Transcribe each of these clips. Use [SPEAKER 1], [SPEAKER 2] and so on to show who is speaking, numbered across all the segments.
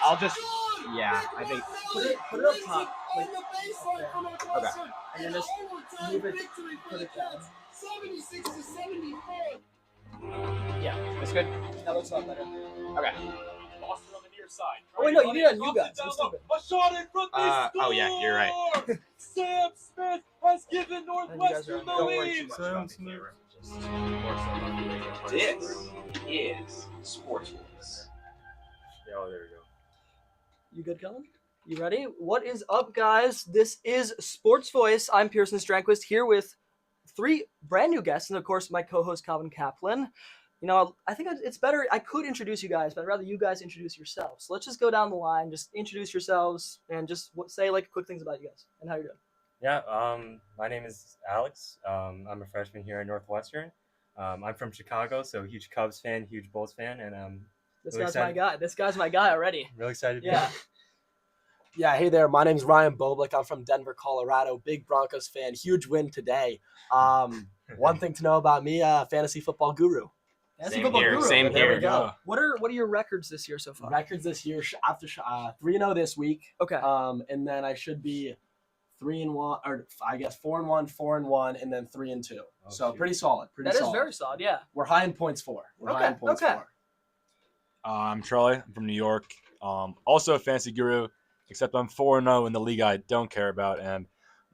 [SPEAKER 1] I'll just, I think.
[SPEAKER 2] Put it up top. Like,
[SPEAKER 1] Okay.
[SPEAKER 2] and then just move it, put it down. Yeah,
[SPEAKER 1] That's good?
[SPEAKER 2] that looks a lot better.
[SPEAKER 1] Okay.
[SPEAKER 3] Boston on the near side.
[SPEAKER 2] Oh, wait, no, you need on you guys. I'm stupid.
[SPEAKER 3] A shot in front.
[SPEAKER 1] Oh, yeah, you're right.
[SPEAKER 3] Sam Smith has given Northwestern the lead.
[SPEAKER 1] Sam Smith. This is SportsVoice.
[SPEAKER 3] Oh, there we go.
[SPEAKER 2] You good, Kellen? You ready? What is up, guys? This is Sports Voice. I'm Pierson Strandquist here with three brand new guests, and of course, my co-host Kaplan. You know, I think it's better. I could introduce you guys, but I'd rather you guys introduce yourselves. So let's just go down the line. Just introduce yourselves and just say like quick things about you guys and how you're doing.
[SPEAKER 4] Yeah, my name is Alex. I'm a freshman here at Northwestern. I'm from Chicago, so huge Cubs fan, huge Bulls fan, and
[SPEAKER 2] This
[SPEAKER 4] really
[SPEAKER 2] guy's
[SPEAKER 4] excited.
[SPEAKER 2] my guy. This guy's my guy already.
[SPEAKER 4] Really excited to be
[SPEAKER 2] Yeah.
[SPEAKER 4] here.
[SPEAKER 5] Yeah, hey there. My name's Ryan Boblik. I'm from Denver, Colorado. Big Broncos fan. Huge win today. One thing to know about me, fantasy football guru.
[SPEAKER 2] Fantasy
[SPEAKER 1] Same
[SPEAKER 2] football
[SPEAKER 1] here,
[SPEAKER 2] guru.
[SPEAKER 1] same
[SPEAKER 5] There we
[SPEAKER 1] here.
[SPEAKER 5] go.
[SPEAKER 2] What are your records this year so far?
[SPEAKER 5] Records this year after 3-0 this week.
[SPEAKER 2] Okay.
[SPEAKER 5] And then I should be 3-1, or I guess 4-1, 4-1, and then 3-2.
[SPEAKER 4] Oh,
[SPEAKER 5] So
[SPEAKER 4] shoot.
[SPEAKER 5] pretty solid.
[SPEAKER 2] That is very solid. Yeah.
[SPEAKER 5] We're high in points for.
[SPEAKER 2] Okay, okay.
[SPEAKER 6] I'm Charlie. I'm from New York. Also a fantasy guru, except I'm 4-0 in the league I don't care about, and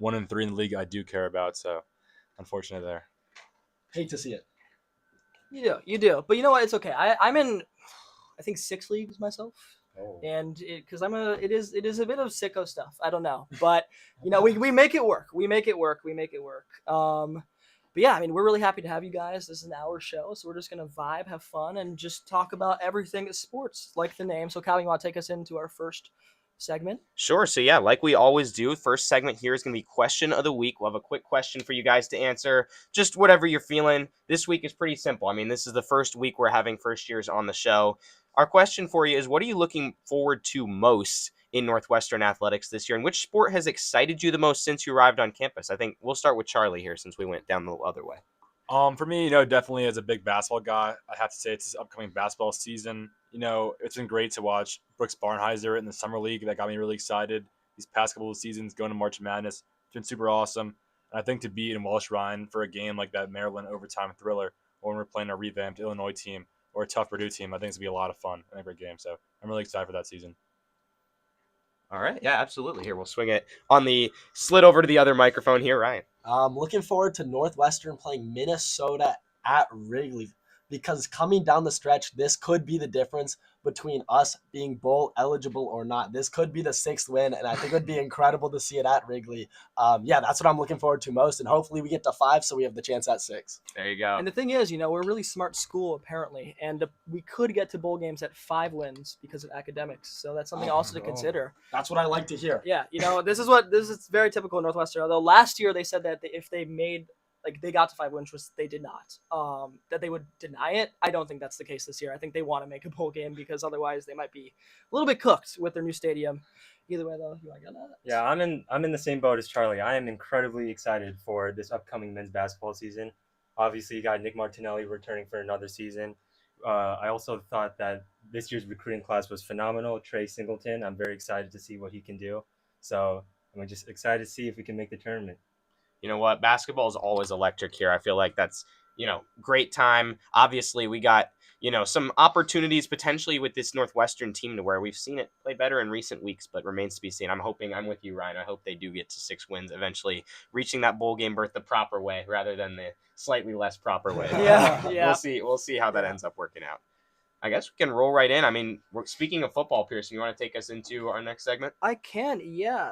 [SPEAKER 6] 1-3 in the league I do care about. So, unfortunate there.
[SPEAKER 5] Hate to see it.
[SPEAKER 2] You do. But you know what? It's okay. I'm in, I think 6 leagues myself.
[SPEAKER 4] Oh.
[SPEAKER 2] And because it is a bit of sicko stuff. I don't know, but you know, we make it work. We make it work. But yeah, I mean, we're really happy to have you guys. This is an hour show, so we're just gonna vibe, have fun, and just talk about everything that's sports, like the name. So, Cal, you want to take us into our first segment?
[SPEAKER 1] Sure. So, yeah, like we always do, first segment here is going to be question of the week. We'll have a quick question for you guys to answer, just whatever you're feeling. This week is pretty simple. I mean, this is the first week we're having first years on the show. Our question for you is, what are you looking forward to most in Northwestern athletics this year, and which sport has excited you the most since you arrived on campus? I think we'll start with Charlie here since we went down the other way.
[SPEAKER 6] For me, definitely as a big basketball guy, I have to say it's this upcoming basketball season. It's been great to watch Brooks Barnheiser in the summer league. That got me really excited. These past couple of seasons going to March Madness, it's been super awesome. And I think to be in Walsh Ryan for a game like that Maryland overtime thriller, or when we're playing a revamped Illinois team or a tough Purdue team, I think it's going to be a lot of fun and a great game. So I'm really excited for that season.
[SPEAKER 1] All right. Yeah, absolutely. Here, we'll swing it on the slid over to the other microphone here, Ryan.
[SPEAKER 5] Looking forward to Northwestern playing Minnesota at Wrigley, because coming down the stretch, this could be the difference between us being bowl eligible or not. This could be the 6th win, and I think it would be incredible to see it at Wrigley. That's what I'm looking forward to most, and hopefully we get to 5 so we have the chance at 6.
[SPEAKER 1] There you go.
[SPEAKER 2] And the thing is, we're a really smart school apparently, and we could get to bowl games at 5 wins because of academics. So that's something also to consider.
[SPEAKER 5] That's what I like to hear.
[SPEAKER 2] Yeah, this is very typical of Northwestern. Although last year they said that if they made they got to 5 wins, which they did not, that they would deny it. I don't think that's the case this year. I think they want to make a bowl game because otherwise they might be a little bit cooked with their new stadium. Either way, though, you want to get that?
[SPEAKER 4] Yeah, I'm in the same boat as Charlie. I am incredibly excited for this upcoming men's basketball season. Obviously, you got Nick Martinelli returning for another season. I also thought that this year's recruiting class was phenomenal. Trey Singleton, I'm very excited to see what he can do. So I'm just excited to see if we can make the tournament.
[SPEAKER 1] You know what? Basketball is always electric here. I feel like that's, great time. Obviously, we got, some opportunities potentially with this Northwestern team to where we've seen it play better in recent weeks, but remains to be seen. I'm with you, Ryan. I hope they do get to 6 wins eventually, reaching that bowl game berth the proper way rather than the slightly less proper way.
[SPEAKER 2] Yeah.
[SPEAKER 1] We'll see how that ends up working out. I guess we can roll right in. I mean, speaking of football, Pierson, you want to take us into our next segment?
[SPEAKER 2] I can, yeah.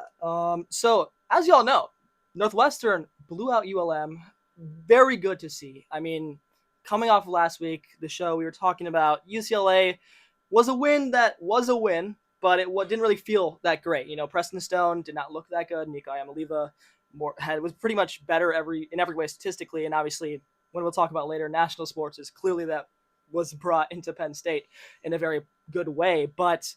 [SPEAKER 2] So as y'all know, Northwestern blew out ULM. Very good to see. I mean, coming off of last week, the show we were talking about, UCLA was a win that was a win, but it didn't really feel that great. Preston Stone did not look that good. Nico Iamaleava was pretty much better in every way statistically, and obviously, when we'll talk about later, national sports is clearly that was brought into Penn State in a very good way. But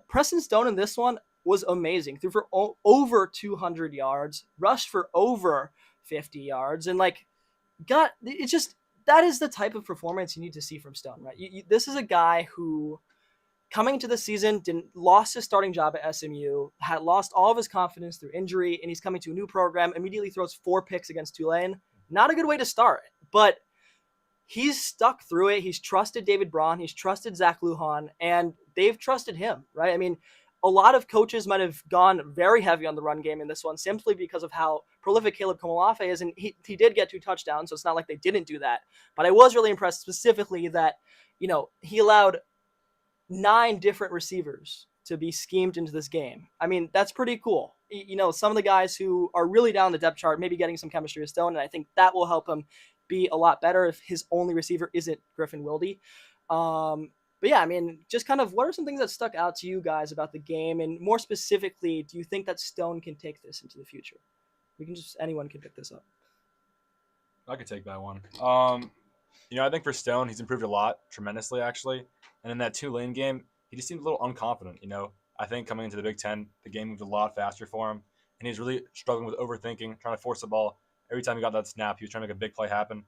[SPEAKER 2] Preston Stone in this one was amazing. Threw for over 200 yards, rushed for over 50 yards, and that is the type of performance you need to see from Stone, right? This is a guy who coming into the season, lost his starting job at SMU, had lost all of his confidence through injury, and he's coming to a new program, immediately throws 4 picks against Tulane. Not a good way to start, but he's stuck through it. He's trusted David Braun. He's trusted Zach Lujan, and they've trusted him, right? I mean, a lot of coaches might have gone very heavy on the run game in this one simply because of how prolific Caleb Komolafe is, and he did get 2 touchdowns, so it's not like they didn't do that. But I was really impressed specifically that, he allowed 9 different receivers to be schemed into this game. I mean, that's pretty cool. Some of the guys who are really down the depth chart, maybe getting some chemistry with Stone, and I think that will help him be a lot better if his only receiver isn't Griffin Wilde. But yeah, I mean, just kind of what are some things that stuck out to you guys about the game? And more specifically, do you think that Stone can take this into the future? Anyone can pick this up.
[SPEAKER 6] I could take that one. I think for Stone, he's improved a lot, tremendously, actually. And in that Tulane game, he just seemed a little unconfident. I think coming into the Big Ten, the game moved a lot faster for him. And he's really struggling with overthinking, trying to force the ball. Every time he got that snap, he was trying to make a big play happen.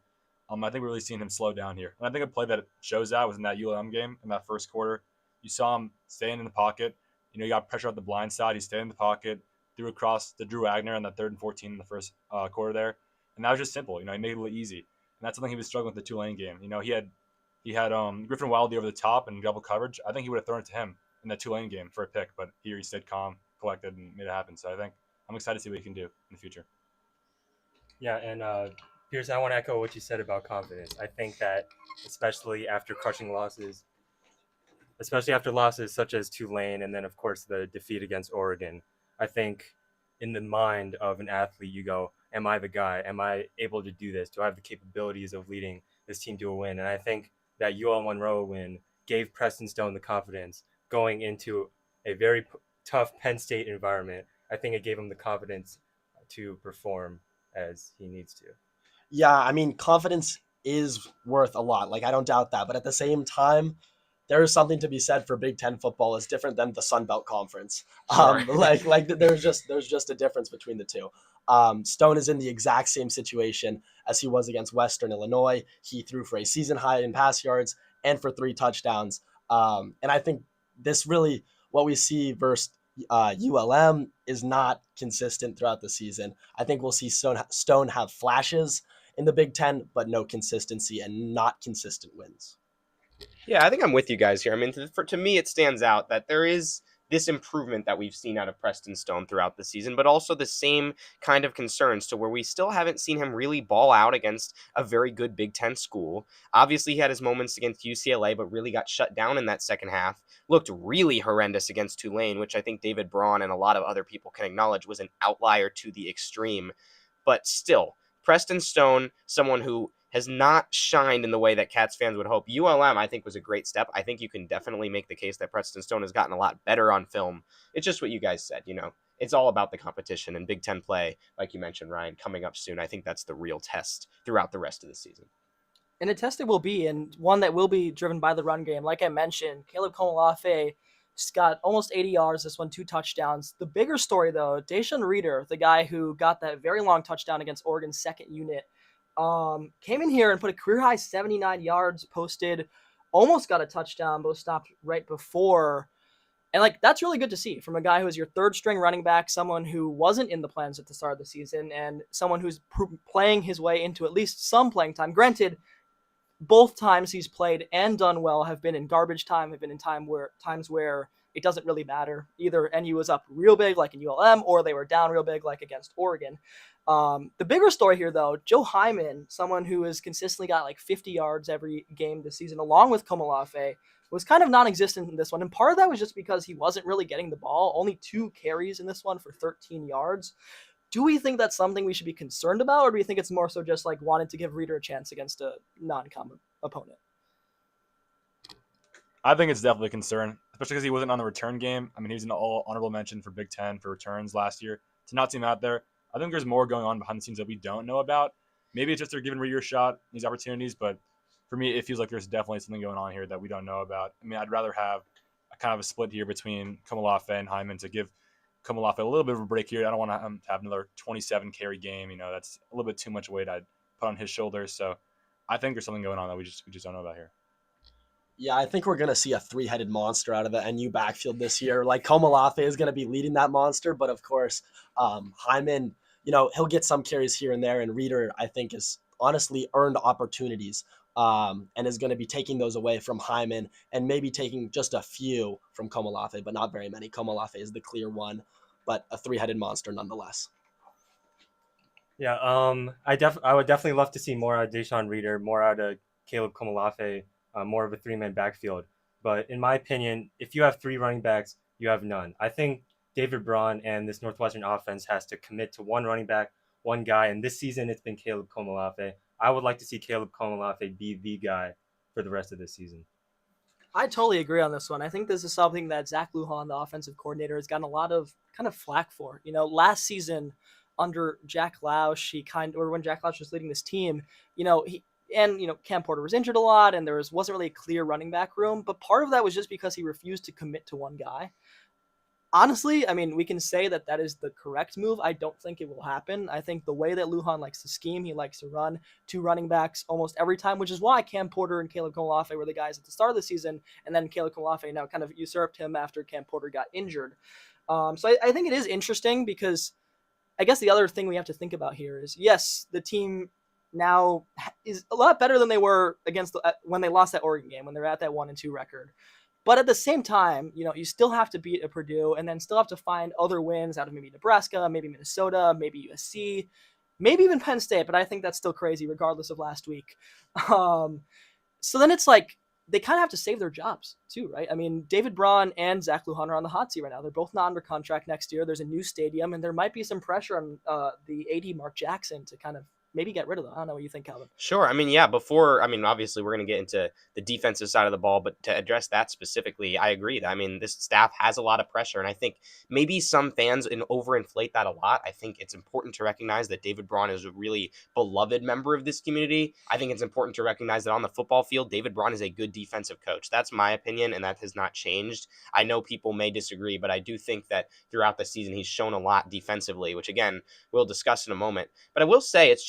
[SPEAKER 6] I think we're really seeing him slow down here. And I think a play that shows that was in that ULM game in that first quarter. You saw him staying in the pocket. He got pressure at the blind side. He stayed in the pocket, threw across to Drew Wagner on that 3rd and 14 in the first quarter there. And that was just simple. He made it a little easy. And that's something he was struggling with the Tulane game. He had Griffin Wilde over the top and double coverage. I think he would have thrown it to him in that Tulane game for a pick, but here he stayed calm, collected, and made it happen. So I think I'm excited to see what he can do in the future.
[SPEAKER 4] Yeah, and Pierson, I want to echo what you said about confidence. I think that especially after crushing losses, especially after losses such as Tulane and then, of course, the defeat against Oregon, I think in the mind of an athlete, you go, am I the guy? Am I able to do this? Do I have the capabilities of leading this team to a win? And I think that UL Monroe win gave Preston Stone the confidence going into a very tough Penn State environment. I think it gave him the confidence to perform as he needs to.
[SPEAKER 5] Yeah, I mean, confidence is worth a lot. I don't doubt that. But at the same time, there is something to be said for Big Ten football. It's different than the Sun Belt Conference.
[SPEAKER 1] Sure.
[SPEAKER 5] There's just a difference between the two. Stone is in the exact same situation as he was against Western Illinois. He threw for a season high in pass yards and for 3 touchdowns. And I think this really, what we see versus ULM is not consistent throughout the season. I think we'll see Stone have flashes in the Big Ten, but no consistency and not consistent wins.
[SPEAKER 1] Yeah, I think I'm with you guys here. I mean, to me, it stands out that there is this improvement that we've seen out of Preston Stone throughout the season, but also the same kind of concerns to where we still haven't seen him really ball out against a very good Big Ten school. Obviously, he had his moments against UCLA, but really got shut down in that second half. Looked really horrendous against Tulane, which I think David Braun and a lot of other people can acknowledge was an outlier to the extreme. But still, Preston Stone, someone who has not shined in the way that Cats fans would hope. ULM, I think, was a great step. I think you can definitely make the case that Preston Stone has gotten a lot better on film. It's just what you guys said, It's all about the competition and Big Ten play, like you mentioned, Ryan, coming up soon. I think that's the real test throughout the rest of the season.
[SPEAKER 2] And a test it will be, and one that will be driven by the run game. Like I mentioned, Caleb Komolafe just got almost 80 yards this one, 2 touchdowns. The bigger story, though, Deshaun Reeder, the guy who got that very long touchdown against Oregon's second unit, came in here and put a career-high 79 yards, posted, almost got a touchdown, but was stopped right before. And, that's really good to see from a guy who is your third-string running back, someone who wasn't in the plans at the start of the season, and someone who's playing his way into at least some playing time. Granted, both times he's played and done well have been in garbage time, have been in times where it doesn't really matter. Either NU was up real big like in ULM, or they were down real big like against Oregon. The bigger story here, though, Joe Hyman, someone who has consistently got 50 yards every game this season, along with Komolafe, was kind of non-existent in this one. And part of that was just because he wasn't really getting the ball. Only 2 carries in this one for 13 yards. Do we think that's something we should be concerned about, or do we think it's more so just wanting to give Reeder a chance against a non-common opponent?
[SPEAKER 6] I think it's definitely a concern, especially because he wasn't on the return game. I mean, he was an all honorable mention for Big Ten for returns last year. To not see him out there, I think there's more going on behind the scenes that we don't know about. Maybe it's just they're giving Reeder a shot, these opportunities, but for me, it feels like there's definitely something going on here that we don't know about. I mean, I'd rather have a kind of a split here between Komolafe and Hyman to give Komolafe a little bit of a break here. I don't want to have another 27 carry game. That's a little bit too much weight I'd put on his shoulders. So I think there's something going on that we just don't know about here.
[SPEAKER 5] Yeah, I think we're going to see a three-headed monster out of the NU backfield this year. Like, Komolafe is going to be leading that monster, but of course, Hyman, he'll get some carries here and there, and Reeder, I think, is honestly earned opportunities and is going to be taking those away from Hyman and maybe taking just a few from Komolafe, but not very many. Komolafe is the clear one, but a three-headed monster nonetheless.
[SPEAKER 4] Yeah, I would definitely love to see more out of Deshaun Reeder, more out of Caleb Komolafe, more of a three-man backfield. But in my opinion, if you have three running backs, you have none. I think David Braun and this Northwestern offense has to commit to one running back, one guy, and this season it's been Caleb Komolafe. I would like to see Caleb Komolafe be the guy for the rest of this season.
[SPEAKER 2] I totally agree on this one. I think this is something that Zach Lujan, the offensive coordinator, has gotten a lot of kind of flack for. Last season under Jack Lausch, when Jack Lausch was leading this team, Cam Porter was injured a lot, and wasn't really a clear running back room. But part of that was just because he refused to commit to one guy. Honestly, I mean, we can say that is the correct move. I don't think it will happen. I think the way that Lujan likes to scheme, he likes to run two running backs almost every time, which is why Cam Porter and Caleb Komolafe were the guys at the start of the season, and then Caleb Komolafe now kind of usurped him after Cam Porter got injured. So I think it is interesting because I guess the other thing we have to think about here is, yes, the team now is a lot better than they were when they lost that Oregon game, when they were at that 1-2 record. But at the same time, you still have to beat a Purdue and then still have to find other wins out of maybe Nebraska, maybe Minnesota, maybe USC, maybe even Penn State. But I think that's still crazy regardless of last week. So then it's like they kind of have to save their jobs too, right? I mean, David Braun and Zach Lujan are on the hot seat right now. They're both not under contract next year. There's a new stadium, and there might be some pressure on the AD Mark Jackson to kind of maybe get rid of them. I don't know what you think, Calvin.
[SPEAKER 1] Sure. I mean, obviously we're going to get into the defensive side of the ball, but to address that specifically, I agree. I mean, this staff has a lot of pressure, and I think maybe some fans overinflate that a lot. I think it's important to recognize that David Braun is a really beloved member of this community. I think it's important to recognize that on the football field, David Braun is a good defensive coach. That's my opinion, and that has not changed. I know people may disagree, but I do think that throughout the season, he's shown a lot defensively, which again, we'll discuss in a moment. But I will say it's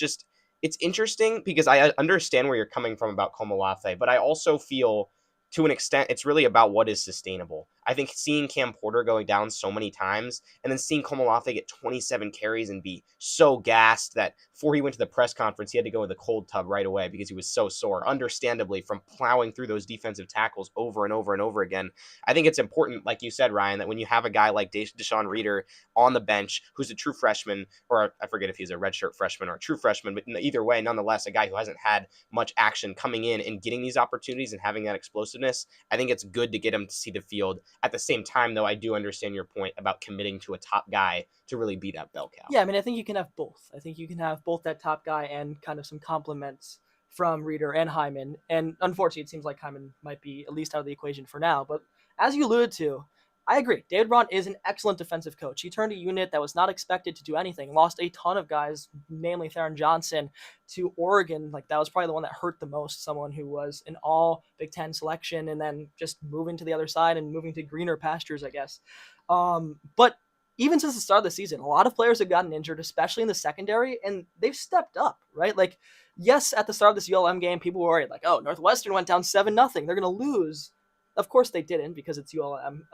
[SPEAKER 1] interesting because I understand where you're coming from about Komolafe, but I also feel to an extent it's really about what is sustainable. I think seeing Cam Porter going down so many times and then seeing Komolafe get 27 carries and be so gassed that before he went to the press conference, he had to go in the cold tub right away because he was so sore, understandably, from plowing through those defensive tackles over and over and over again. I think it's important, like you said, Ryan, that when you have a guy like Deshaun Reeder on the bench who's a true freshman, or I forget if he's a redshirt freshman or a true freshman, but either way, nonetheless, a guy who hasn't had much action coming in and getting these opportunities and having that explosiveness, I think it's good to get him to see the field. At the same time, though, I do understand your point about committing to a top guy to really be that bell cow.
[SPEAKER 2] Yeah, I mean, I think you can have both. I think you can have both that top guy and kind of some compliments from Reeder and Hyman. And unfortunately, it seems like Hyman might be at least out of the equation for now. But as you alluded to, I agree. David Braun is an excellent defensive coach. He turned a unit that was not expected to do anything, lost a ton of guys, namely Theron Johnson, to Oregon. Like, that was probably the one that hurt the most, someone who was an all Big Ten selection and then just moving to the other side and moving to greener pastures, I guess. But even since the start of the season, a lot of players have gotten injured, especially in the secondary, and they've stepped up, right? Like, yes, at the start of this ULM game, people were worried, like, oh, Northwestern went down 7-0. They're going to lose. Of course they didn't because it's ULM.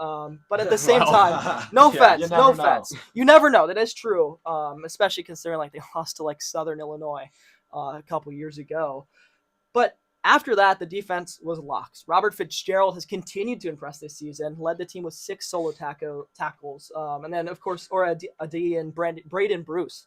[SPEAKER 2] But at the same time, no offense. You never know. That is true, especially considering like they lost to like Southern Illinois a couple years ago. But after that, the defense was locks. Robert Fitzgerald has continued to impress this season, led the team with 6 solo tackles. And then, of course, Ora Adi and Braden Bruce,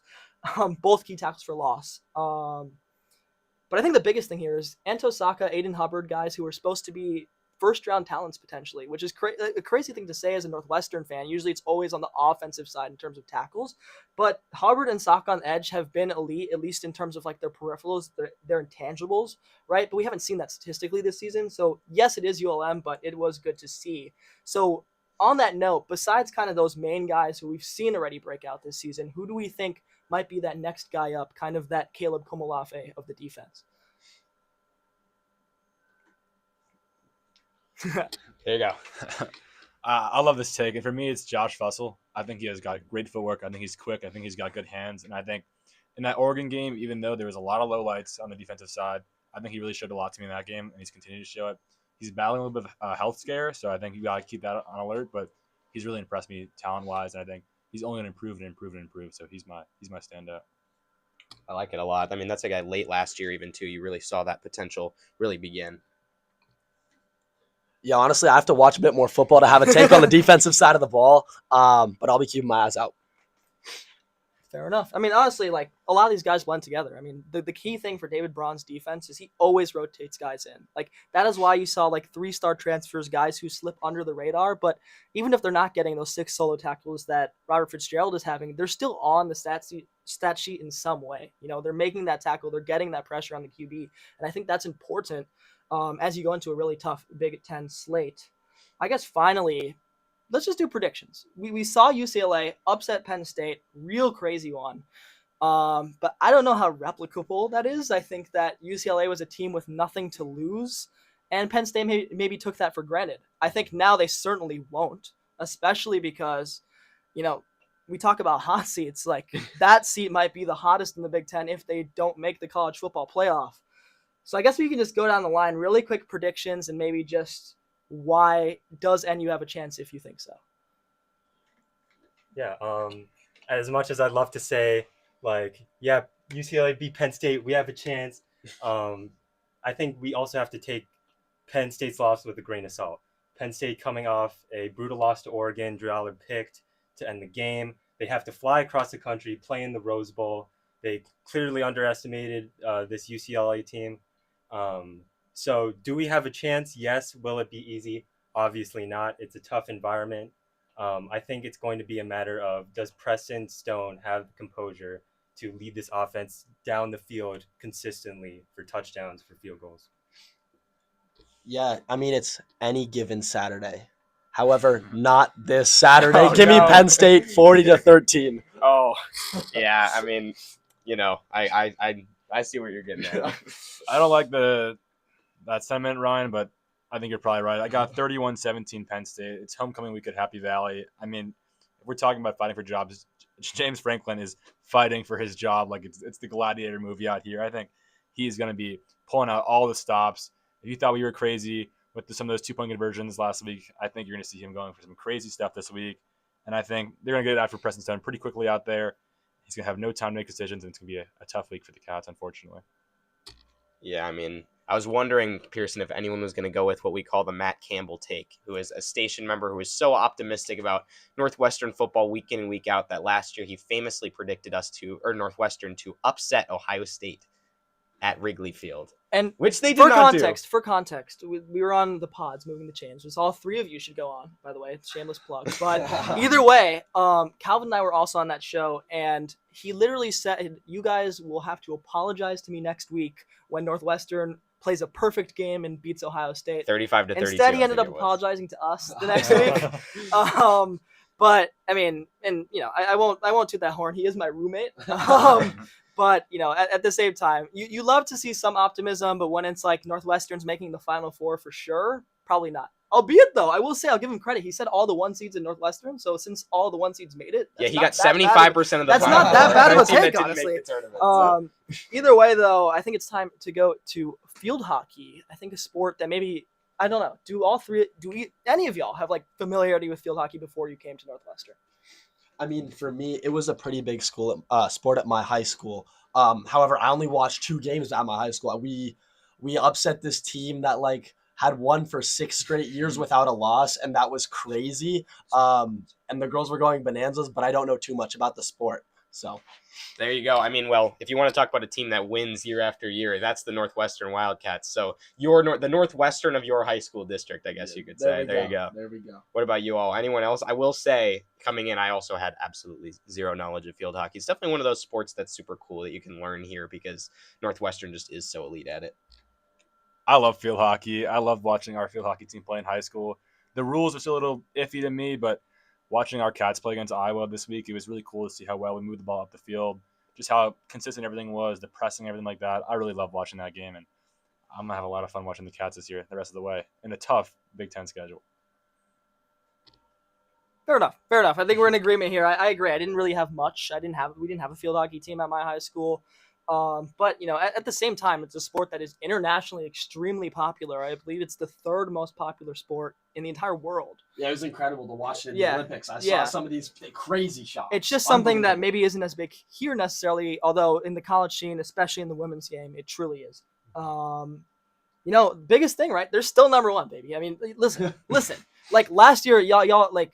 [SPEAKER 2] both key tackles for loss. But I think the biggest thing here is Anto Saka, Aiden Hubbard, guys who are supposed to be first-round talents potentially, which is a crazy thing to say as a Northwestern fan. Usually it's always on the offensive side in terms of tackles, but Hubbard and Saka on edge have been elite, at least in terms of like their peripherals, their intangibles, right? But we haven't seen that statistically this season. So yes, it is ULM, but it was good to see. So on that note, besides kind of those main guys who we've seen already break out this season, who do we think might be that next guy up, kind of that Caleb Komolafe of the defense?
[SPEAKER 6] There you go. I love this take. And for me, it's Josh Fussell. I think he has got great footwork. I think he's quick. I think he's got good hands. And I think in that Oregon game, even though there was a lot of lowlights on the defensive side, I think he really showed a lot to me in that game, and he's continued to show it. He's battling a little bit of a health scare, so I think you got to keep that on alert. But he's really impressed me talent-wise, and I think he's only going to improve and improve and improve. So he's my standout.
[SPEAKER 1] I like it a lot. I mean, that's a guy late last year even too. You really saw that potential really begin.
[SPEAKER 5] Yeah, honestly, I have to watch a bit more football to have a take on the defensive side of the ball. But I'll be keeping my eyes out.
[SPEAKER 2] Fair enough. I mean, honestly, like a lot of these guys blend together. I mean, the key thing for David Braun's defense is he always rotates guys in. Like that is why you saw like 3-star transfers, guys who slip under the radar. But even if they're not getting those 6 solo tackles that Robert Fitzgerald is having, they're still on the stat sheet in some way. You know, they're making that tackle, they're getting that pressure on the QB, and I think that's important as you go into a really tough Big Ten slate. I guess finally, let's just do predictions. We saw UCLA upset Penn State, real crazy one. But I don't know how replicable that is. I think that UCLA was a team with nothing to lose, and Penn State maybe took that for granted. I think now they certainly won't, especially because, you know, we talk about hot seats. Like that seat might be the hottest in the Big Ten if they don't make the college football playoff. So I guess we can just go down the line, really quick predictions, and maybe just why does NU have a chance if you think so?
[SPEAKER 4] Yeah. As much as I'd love to say, like, yeah, UCLA beat Penn State, we have a chance. I think we also have to take Penn State's loss with a grain of salt. Penn State coming off a brutal loss to Oregon, Drew Aller picked to end the game. They have to fly across the country, play in the Rose Bowl. They clearly underestimated this UCLA team. So do we have a chance? Yes. Will it be easy? Obviously not. It's a tough environment. I think it's going to be a matter of, does Preston Stone have the composure to lead this offense down the field consistently for touchdowns, for field goals?
[SPEAKER 5] Yeah, I mean, it's any given Saturday. However, not this Saturday.
[SPEAKER 1] Oh,
[SPEAKER 5] Give me
[SPEAKER 1] no.
[SPEAKER 5] Penn State 40-13.
[SPEAKER 1] Oh, yeah. I mean, you know, I see what you're getting at.
[SPEAKER 6] I don't like that sentiment, Ryan, but I think you're probably right. I got 31-17 Penn State. It's homecoming week at Happy Valley. I mean, if we're talking about fighting for jobs, James Franklin is fighting for his job like it's the Gladiator movie out here. I think he's going to be pulling out all the stops. If you thought we were crazy with some of those 2-point conversions last week, I think you're going to see him going for some crazy stuff this week. And I think they're going to get it after Preston Stone pretty quickly out there. He's going to have no time to make decisions, and it's going to be a tough week for the Cats, unfortunately.
[SPEAKER 1] Yeah, I mean, I was wondering, Pierson, if anyone was going to go with what we call the Matt Campbell take, who is a station member who is so optimistic about Northwestern football week in and week out that last year he famously predicted Northwestern to upset Ohio State at Wrigley Field.
[SPEAKER 2] And
[SPEAKER 1] which they did not do.
[SPEAKER 2] For context, we were on the pods moving the chains, which all 3 of you should go on, by the way. Shameless plug. But either way, Calvin and I were also on that show, and he literally said, you guys will have to apologize to me next week when Northwestern plays a perfect game and beats Ohio State.
[SPEAKER 1] 35-32.
[SPEAKER 2] Instead, he ended up apologizing to us the next week. But I mean, and you know, I won't toot that horn. He is my roommate. But, you know, at the same time, you love to see some optimism, but when it's like Northwestern's making the Final Four for sure, probably not. Albeit, though, I will say, I'll give him credit. He said all the 1 seeds in Northwestern, so since all the 1 seeds made it,
[SPEAKER 1] yeah, he got 75% of the.
[SPEAKER 2] That's
[SPEAKER 1] Final
[SPEAKER 2] not that
[SPEAKER 1] Four.
[SPEAKER 2] bad of a
[SPEAKER 1] Team that
[SPEAKER 2] take,
[SPEAKER 1] didn't
[SPEAKER 2] honestly.
[SPEAKER 1] make the tournament,
[SPEAKER 2] Either way, though, I think it's time to go to field hockey. I think a sport that maybe, I don't know, any of y'all have like familiarity with field hockey before you came to Northwestern?
[SPEAKER 5] I mean, for me, it was a pretty big sport at my high school. However, I only watched 2 games at my high school. We upset this team that like had won for 6 straight years without a loss, and that was crazy. And the girls were going bananas, but I don't know too much about the sport. So
[SPEAKER 1] there you go. I mean, well, if you want to talk about a team that wins year after year, that's the Northwestern Wildcats. So the Northwestern of your high school district, I guess you could say. There you go.
[SPEAKER 5] There we go.
[SPEAKER 1] What about you all? Anyone else? I will say, coming in, I also had absolutely zero knowledge of field hockey. It's definitely one of those sports that's super cool that you can learn here because Northwestern just is so elite at it.
[SPEAKER 6] I love field hockey. I love watching our field hockey team play in high school. The rules are still a little iffy to me, but watching our Cats play against Iowa this week, it was really cool to see how well we moved the ball up the field, just how consistent everything was, the pressing, everything like that. I really love watching that game, and I'm going to have a lot of fun watching the Cats this year, the rest of the way, in a tough Big Ten schedule.
[SPEAKER 2] Fair enough. I think we're in agreement here. I agree. I didn't really have much. We didn't have a field hockey team at my high school. But at the same time, it's a sport that is internationally extremely popular. I believe it's the third most popular sport in the entire world.
[SPEAKER 5] Yeah, it was incredible to watch it in the
[SPEAKER 2] Yeah,
[SPEAKER 5] Olympics. I
[SPEAKER 2] yeah.
[SPEAKER 5] saw some of these crazy shots.
[SPEAKER 2] It's just something that
[SPEAKER 5] Unbelievable.
[SPEAKER 2] maybe isn't as big here necessarily, although in the college scene, especially in the women's game, it truly is. Biggest thing, right? They're still number one, baby. I mean, listen. Like last year, y'all like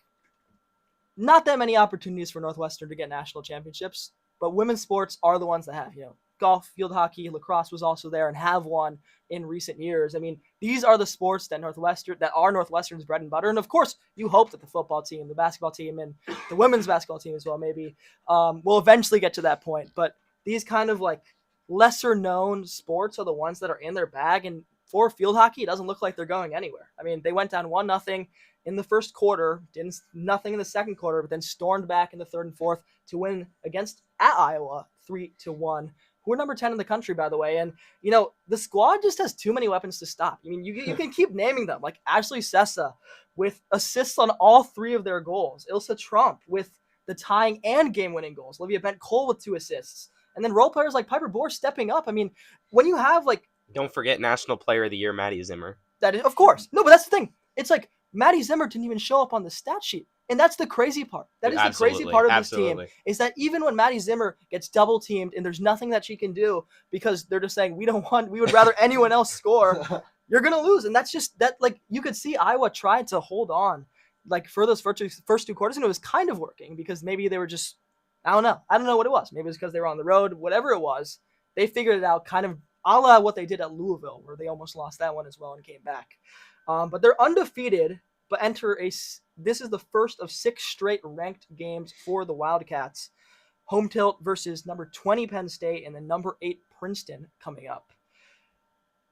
[SPEAKER 2] not that many opportunities for Northwestern to get national championships, but women's sports are the ones that have. Golf, field hockey, lacrosse was also there and have won in recent years. I mean, these are the sports that are Northwestern's bread and butter. And of course, you hope that the football team, the basketball team, and the women's basketball team as well, maybe, will eventually get to that point. But these kind of like lesser known sports are the ones that are in their bag. And for field hockey, it doesn't look like they're going anywhere. I mean, they went down 1-0 in the first quarter, did nothing in the second quarter, but then stormed back in the third and fourth to win at Iowa 3-1. Who are number 10 in the country, by the way. And, the squad just has too many weapons to stop. I mean, you can keep naming them, like Ashley Sessa with assists on all 3 of their goals. Ilsa Trump with the tying and game-winning goals. Olivia Bent-Cole with 2 assists. And then role players like Piper Bohr stepping up. I mean, when you have, like...
[SPEAKER 1] Don't forget National Player of the Year, Maddie Zimmer.
[SPEAKER 2] That is, of course. No, but that's the thing. It's like Maddie Zimmer didn't even show up on the stat sheet. And that's the crazy part. That is the crazy part of this team, is that even when Maddie Zimmer gets double teamed and there's nothing that she can do because they're just saying, we would rather anyone else score, you're going to lose. And that's just that, like, you could see Iowa tried to hold on, like, for those first 2 quarters, and it was kind of working because maybe they were just, I don't know what it was. Maybe it was because they were on the road, whatever it was. They figured it out kind of a la what they did at Louisville, where they almost lost that one as well and came back. But they're undefeated, but this is the first of 6 straight ranked games for the Wildcats. Home tilt versus number 20 Penn State and then number 8 Princeton coming up.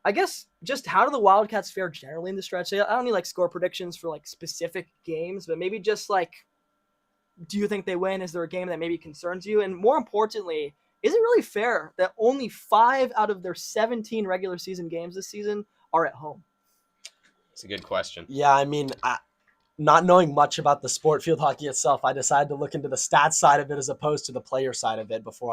[SPEAKER 2] I guess just how do the Wildcats fare generally in the stretch? I don't need like score predictions for like specific games, but maybe just like, do you think they win? Is there a game that maybe concerns you? And more importantly, is it really fair that only 5 out of their 17 regular season games this season are at home?
[SPEAKER 1] It's a good question.
[SPEAKER 5] Yeah, I mean, not knowing much about the sport, field hockey itself, I decided to look into the stats side of it as opposed to the player side of it until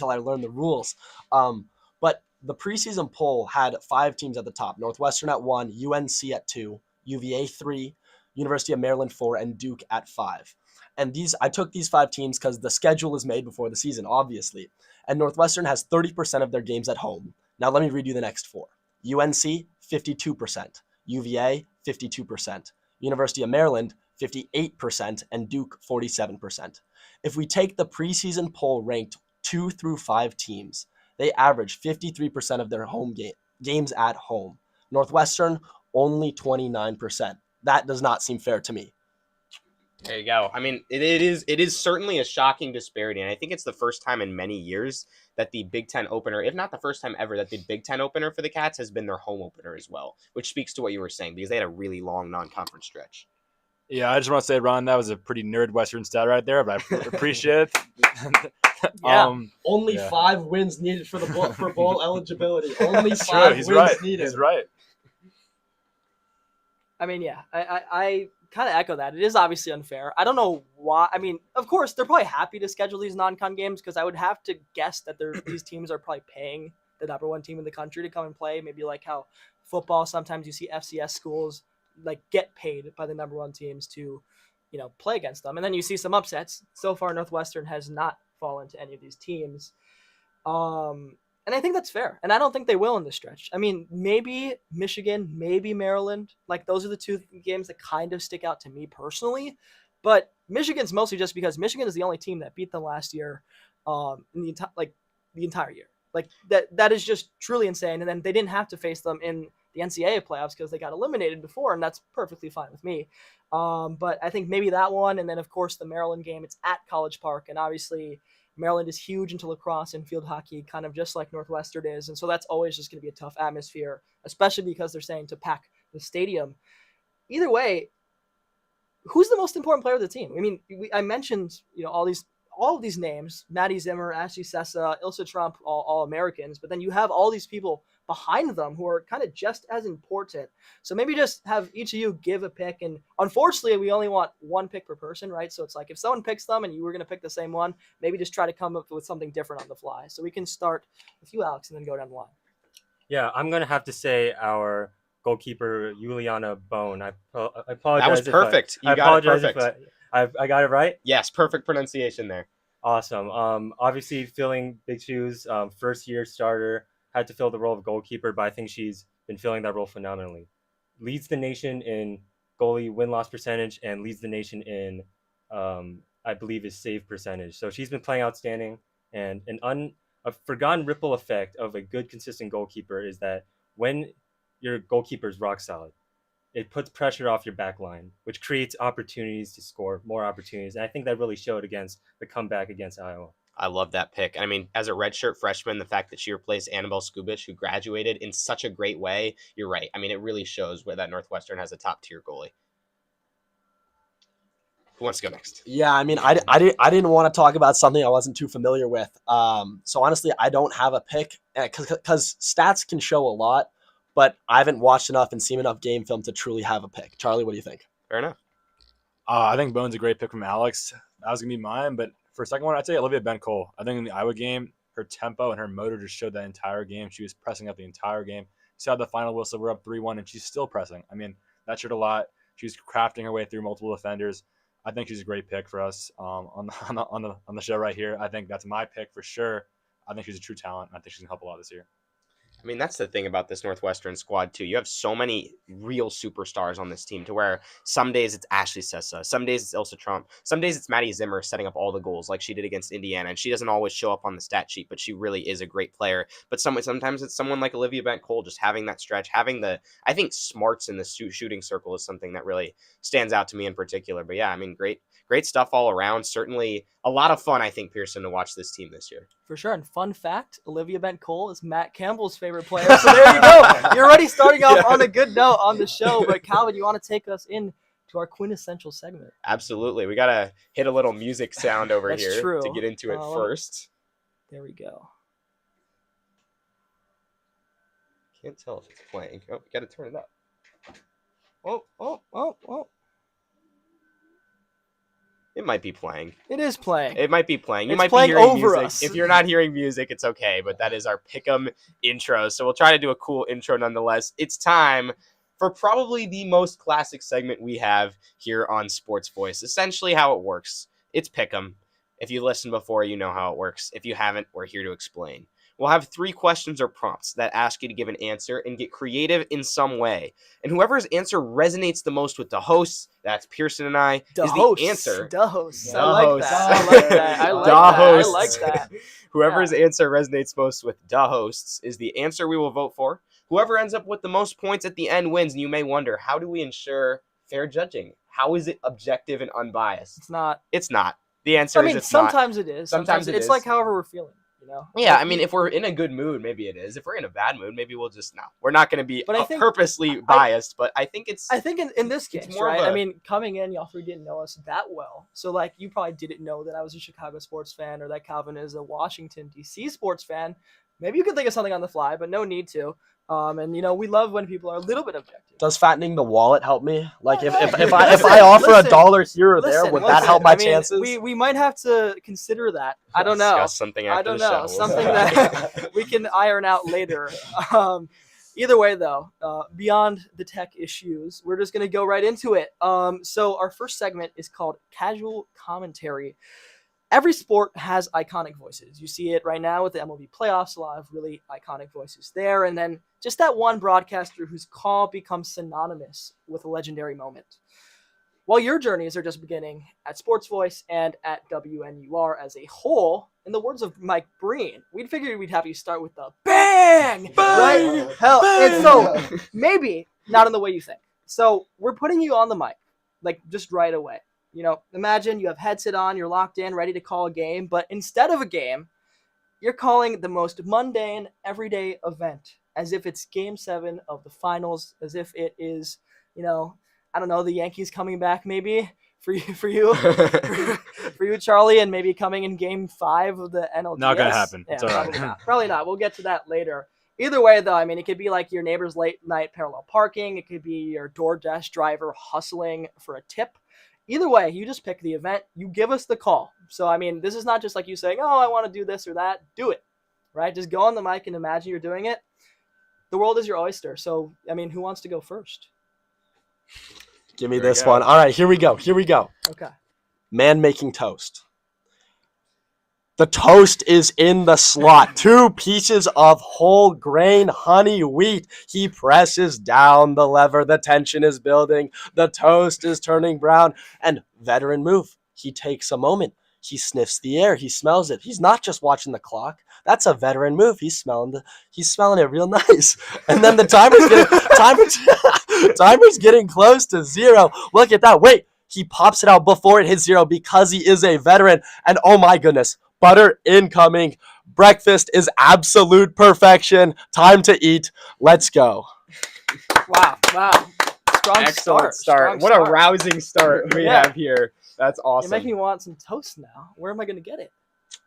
[SPEAKER 5] I learned the rules. But the preseason poll had 5 teams at the top: Northwestern at 1, UNC at 2, UVA 3, University of Maryland 4, and Duke at 5. And I took these 5 teams because the schedule is made before the season, obviously. And Northwestern has 30% of their games at home. Now let me read you the next 4. UNC, 52%. UVA, 52%. University of Maryland, 58%, and Duke, 47%. If we take the preseason poll ranked 2 through 5 teams, they average 53% of their home games at home. Northwestern, only 29%. That does not seem fair to me.
[SPEAKER 1] There you go. I mean, it is certainly a shocking disparity, and I think it's the first time in many years that the Big Ten opener, if not the first time ever, that the Big Ten opener for the Cats has been their home opener as well, which speaks to what you were saying, because they had a really long non-conference stretch.
[SPEAKER 6] Yeah, I just want to say, Ron, that was a pretty nerd Western stat right there, but I appreciate it.
[SPEAKER 2] Yeah.
[SPEAKER 5] Only 5 wins needed for bowl eligibility. Only 5
[SPEAKER 6] True. He's
[SPEAKER 5] wins
[SPEAKER 6] right.
[SPEAKER 5] needed.
[SPEAKER 6] He's right.
[SPEAKER 2] I mean, yeah, I kind of echo that. It is obviously unfair. I don't know why. I mean, of course, they're probably happy to schedule these non-con games because I would have to guess that these teams are probably paying the number 1 team in the country to come and play. Maybe like how football, sometimes you see FCS schools like get paid by the number 1 teams to, play against them. And then you see some upsets. So far, Northwestern has not fallen to any of these teams. And I think that's fair. And I don't think they will in this stretch. I mean, maybe Michigan, maybe Maryland. Like, those are the 2 games that kind of stick out to me personally. But Michigan's mostly just because Michigan is the only team that beat them last year in the entire year. Like, that is just truly insane. And then they didn't have to face them in the NCAA playoffs because they got eliminated before, and that's perfectly fine with me. But I think maybe that one, and then, of course, the Maryland game, it's at College Park, and obviously Maryland is huge into lacrosse and field hockey, kind of just like Northwestern is. And so that's always just going to be a tough atmosphere, especially because they're saying to pack the stadium. Either way, who's the most important player of the team? I mean, I mentioned, all of these names: Maddie Zimmer, Ashley Sessa, Ilsa Trump, all Americans. But then you have all these people behind them who are kind of just as important. So maybe just have each of you give a pick. And unfortunately, we only want one pick per person, right? So it's like if someone picks them and you were going to pick the same one, maybe just try to come up with something different on the fly. So we can start with you, Alex, and then go down the line.
[SPEAKER 4] Yeah, I'm going to have to say our goalkeeper, Juliana Bone. I apologize.
[SPEAKER 1] That was perfect. You
[SPEAKER 4] I
[SPEAKER 1] got it
[SPEAKER 4] apologize
[SPEAKER 1] perfect.
[SPEAKER 4] if I got it right?
[SPEAKER 1] Yes, perfect pronunciation there.
[SPEAKER 4] Awesome. Obviously, filling big shoes, first-year starter, had to fill the role of goalkeeper, but I think she's been filling that role phenomenally. Leads the nation in goalie win-loss percentage and leads the nation in, I believe, his save percentage. So she's been playing outstanding. And a forgotten ripple effect of a good, consistent goalkeeper is that when your goalkeeper is rock solid, it puts pressure off your back line, which creates opportunities to score, more opportunities. And I think that really showed against the comeback against Iowa.
[SPEAKER 1] I love that pick. I mean, as a redshirt freshman, the fact that she replaced Annabelle Skubich, who graduated in such a great way, you're right. I mean, it really shows where that Northwestern has a top-tier goalie. Who wants to go next?
[SPEAKER 5] Yeah, I mean, I didn't want to talk about something I wasn't too familiar with. So honestly, I don't have a pick because stats can show a lot, but I haven't watched enough and seen enough game film to truly have a pick. Charlie, what do you think?
[SPEAKER 1] Fair enough.
[SPEAKER 6] I think Bone's a great pick from Alex. That was going to be mine, but for a second one, I'd say Olivia Ben-Cole. I think in the Iowa game, her tempo and her motor just showed that entire game. She was pressing up the entire game. You saw the final whistle, we're up 3-1, and she's still pressing. I mean, that showed a lot. She's crafting her way through multiple defenders. I think she's a great pick for us on the show right here. I think that's my pick for sure. I think she's a true talent. I think she's going to help a lot this year.
[SPEAKER 1] I mean, that's the thing about this Northwestern squad, too. You have so many real superstars on this team to where some days it's Ashley Sessa, some days it's Ilsa Trump, some days it's Maddie Zimmer setting up all the goals like she did against Indiana, and she doesn't always show up on the stat sheet, but she really is a great player. But sometimes it's someone like Olivia Bent-Cole just having that stretch, having I think smarts in the shooting circle is something that really stands out to me in particular. But yeah, I mean, great stuff all around. Certainly a lot of fun, I think, Pierson, to watch this team this year.
[SPEAKER 2] For sure. And fun fact, Olivia Bent-Cole is Matt Campbell's favorite player. So there you go. You're already starting off on a good note on the show. But Calvin, you want to take us in to our quintessential segment?
[SPEAKER 1] Absolutely. We got to hit a little music sound over
[SPEAKER 2] That's
[SPEAKER 1] here
[SPEAKER 2] true.
[SPEAKER 1] to get into it first.
[SPEAKER 2] There we go.
[SPEAKER 1] Can't tell if it's playing. Oh, we got to turn it up.
[SPEAKER 2] Oh.
[SPEAKER 1] It might be playing.
[SPEAKER 2] It is playing.
[SPEAKER 1] It might be playing. You
[SPEAKER 2] It's
[SPEAKER 1] might be
[SPEAKER 2] playing
[SPEAKER 1] hearing
[SPEAKER 2] over
[SPEAKER 1] music.
[SPEAKER 2] us.
[SPEAKER 1] If you're not hearing music, it's okay. But that is our Pick'em intro. So we'll try to do a cool intro nonetheless. It's time for probably the most classic segment we have here on Sports Voice. Essentially how it works. It's Pick'em. If you listened before, you know how it works. If you haven't, we're here to explain. We'll have 3 questions or prompts that ask you to give an answer and get creative in some way. And whoever's answer resonates the most with the hosts, that's Pierson and I, is the answer.
[SPEAKER 2] The hosts.
[SPEAKER 1] The
[SPEAKER 2] I like
[SPEAKER 1] hosts.
[SPEAKER 2] that. I like that. I like
[SPEAKER 1] The
[SPEAKER 2] that.
[SPEAKER 1] hosts.
[SPEAKER 2] I like that.
[SPEAKER 1] Whoever's answer resonates most with the hosts is the answer we will vote for. Whoever ends up with the most points at the end wins. And you may wonder, how do we ensure fair judging? How is it objective and unbiased?
[SPEAKER 2] It's not.
[SPEAKER 1] It's not. The answer is it's
[SPEAKER 2] sometimes
[SPEAKER 1] not.
[SPEAKER 2] it is.
[SPEAKER 1] Sometimes it
[SPEAKER 2] it's
[SPEAKER 1] is.
[SPEAKER 2] like however we're feeling. You know?
[SPEAKER 1] Yeah, I mean, if we're in a good mood, maybe it is. If we're in a bad mood, maybe we'll just, no. We're not going to be
[SPEAKER 2] But I think-
[SPEAKER 1] purposely biased, but I think it's...
[SPEAKER 2] I think in this case,
[SPEAKER 1] more of
[SPEAKER 2] right?
[SPEAKER 1] a-
[SPEAKER 2] I mean, coming in, y'all 3 didn't know us that well. So, like, you probably didn't know that I was a Chicago sports fan or that Calvin is a Washington, D.C. sports fan. Maybe you could think of something on the fly, but no need to. And, you know, we love when people are a little bit objective.
[SPEAKER 5] Does fattening the wallet help me? Like if
[SPEAKER 2] Listen,
[SPEAKER 5] I offer
[SPEAKER 2] listen,
[SPEAKER 5] $1 here or there, would that help my
[SPEAKER 2] I mean,
[SPEAKER 5] chances?
[SPEAKER 2] We might have to consider that. I don't know.
[SPEAKER 1] Discuss something after
[SPEAKER 2] I don't
[SPEAKER 1] the
[SPEAKER 2] know.
[SPEAKER 1] show.
[SPEAKER 2] Something that we can iron out later. Either way, though, beyond the tech issues, we're just going to go right into it. So our first segment is called Casual Commentary. Every sport has iconic voices. You see it right now with the MLB playoffs, a lot of really iconic voices there. And then just that one broadcaster whose call becomes synonymous with a legendary moment. While your journeys are just beginning at Sports Voice and at WNUR as a whole, in the words of Mike Breen, we'd figured we'd have you start with the bang, right? Hell, and so maybe not in the way you think. So we're putting you on the mic, like just right away. You know, imagine you have headset on, you're locked in, ready to call a game, but instead of a game, you're calling the most mundane, everyday event, as if it's Game 7 of the finals, as if it is, you know, I don't know, the Yankees coming back maybe for you, Charlie, and maybe coming in Game 5 of the NLDS.
[SPEAKER 6] Not gonna happen.
[SPEAKER 2] Yeah,
[SPEAKER 6] It's all right.
[SPEAKER 2] probably not. Probably not. We'll get to that later. Either way, though, I mean, it could be like your neighbor's late night parallel parking. It could be your DoorDash driver hustling for a tip. Either way, you just pick the event. You give us the call. So, I mean, this is not just like you saying, oh, I want to do this or that. Do it, right? Just go on the mic and imagine you're doing it. The world is your oyster. So, I mean, who wants to go first?
[SPEAKER 5] Give me
[SPEAKER 1] There
[SPEAKER 5] this
[SPEAKER 1] you go.
[SPEAKER 5] one. All right, here we go.
[SPEAKER 2] Okay.
[SPEAKER 5] Man making toast. The toast is in the slot. 2 pieces of whole grain honey wheat. He presses down the lever. The tension is building. The toast is turning brown. And veteran move. He takes a moment. He sniffs the air. He smells it. He's not just watching the clock. That's a veteran move. He's smelling it real nice. And then the timer's getting close to 0. Look at that. Wait. He pops it out before it hits 0 because he is a veteran. And oh my goodness. Butter incoming. Breakfast is absolute perfection. Time to eat. Let's go.
[SPEAKER 2] Wow. Strong
[SPEAKER 1] Excellent
[SPEAKER 2] start.
[SPEAKER 1] start. What a rousing start we
[SPEAKER 2] Yeah.
[SPEAKER 1] have here. That's
[SPEAKER 2] You
[SPEAKER 1] awesome.
[SPEAKER 2] make me want some toast now. Where am I going to get it?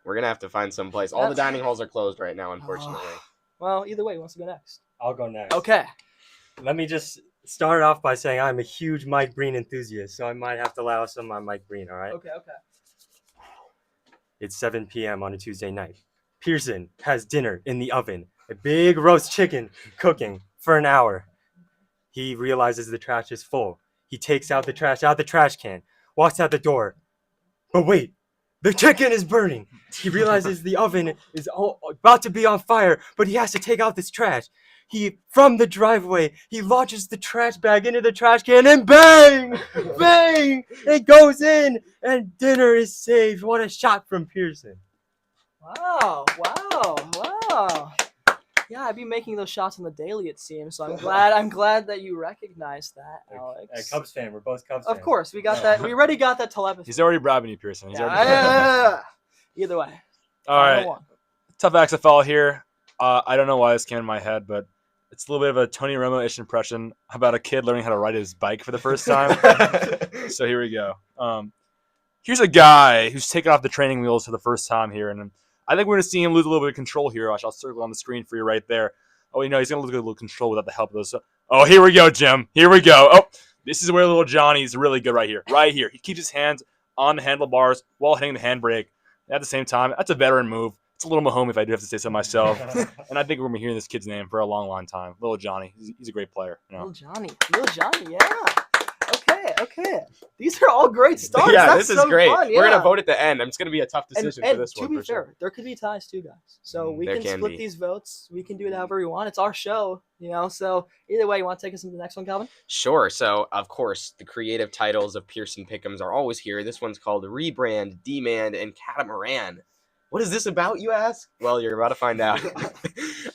[SPEAKER 1] We're going to have to find some place. All the dining halls are closed right now, unfortunately.
[SPEAKER 2] Well, either way, who wants to go next?
[SPEAKER 4] I'll go next.
[SPEAKER 2] Okay.
[SPEAKER 4] Let me just start off by saying I'm a huge Mike Breen enthusiast, so I might have to allow some on Mike Breen, all right?
[SPEAKER 2] Okay.
[SPEAKER 4] It's 7 p.m. on a Tuesday night. Pierson has dinner in the oven, a big roast chicken cooking for an hour. He realizes the trash is full. He takes out the trash out the trash can, walks out the door. But wait, the chicken is burning. He realizes the oven is about to be on fire, but he has to take out this trash. From the driveway, he launches the trash bag into the trash can and bang! Bang! It goes in and dinner is saved. What a shot from Pierson.
[SPEAKER 2] Wow. Yeah, I'd be making those shots on the daily, it seems. So I'm glad that you recognized that, Alex.
[SPEAKER 4] Cubs fan. We're both Cubs fans.
[SPEAKER 2] Of course, we got that. We already got that telepathy.
[SPEAKER 6] He's already bribing you, Pierson.
[SPEAKER 2] Either way.
[SPEAKER 6] All right.
[SPEAKER 2] Final one.
[SPEAKER 6] Tough XFL here. I don't know why this came in my head, but it's a little bit of a Tony Romo-ish impression about a kid learning how to ride his bike for the first time. So here we go. Here's a guy who's taken off the training wheels for the first time here, and I think we're going to see him lose a little bit of control here. I'll circle on the screen for you right there. Oh, he's going to lose a little control without the help of those. Oh, here we go, Jim. Here we go. Oh, this is where little Johnny's really good right here. Right here. He keeps his hands on the handlebars while hitting the handbrake. At the same time, that's a veteran move. It's a little Mahomes, if I do have to say so myself. And I think we're going to be hearing this kid's name for a long, long time. Little Johnny. He's a great player. You know?
[SPEAKER 2] Little Johnny, yeah. Okay. These are all great starts.
[SPEAKER 1] Yeah,
[SPEAKER 2] That's
[SPEAKER 1] this is
[SPEAKER 2] so
[SPEAKER 1] great.
[SPEAKER 2] fun,
[SPEAKER 1] We're
[SPEAKER 2] yeah.
[SPEAKER 1] going to vote at the end. It's going to be a tough decision for this
[SPEAKER 2] to
[SPEAKER 1] one.
[SPEAKER 2] be
[SPEAKER 1] for
[SPEAKER 2] fair,
[SPEAKER 1] sure.
[SPEAKER 2] there could be ties too, guys. So we
[SPEAKER 1] There
[SPEAKER 2] can
[SPEAKER 1] can
[SPEAKER 2] split
[SPEAKER 1] be.
[SPEAKER 2] these votes. We can do it however we want. It's our show, So either way, you want to take us into the next one, Calvin?
[SPEAKER 1] Sure. So, of course, the creative titles of Pierson Pick'ems are always here. This one's called Rebrand, Demand, and Catamaran. What is this about, you ask? Well, you're about to find out.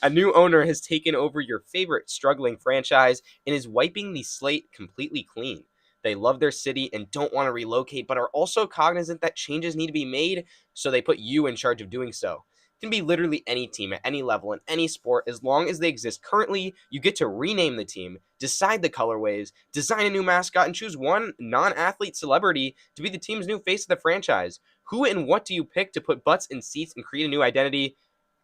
[SPEAKER 1] A new owner has taken over your favorite struggling franchise and is wiping the slate completely clean. They love their city and don't want to relocate, but are also cognizant that changes need to be made, so they put you in charge of doing so. It can be literally any team at any level in any sport. As long as they exist currently, you get to rename the team, decide the colorways, design a new mascot, and choose one non-athlete celebrity to be the team's new face of the franchise. Who and what do you pick to put butts in seats and create a new identity?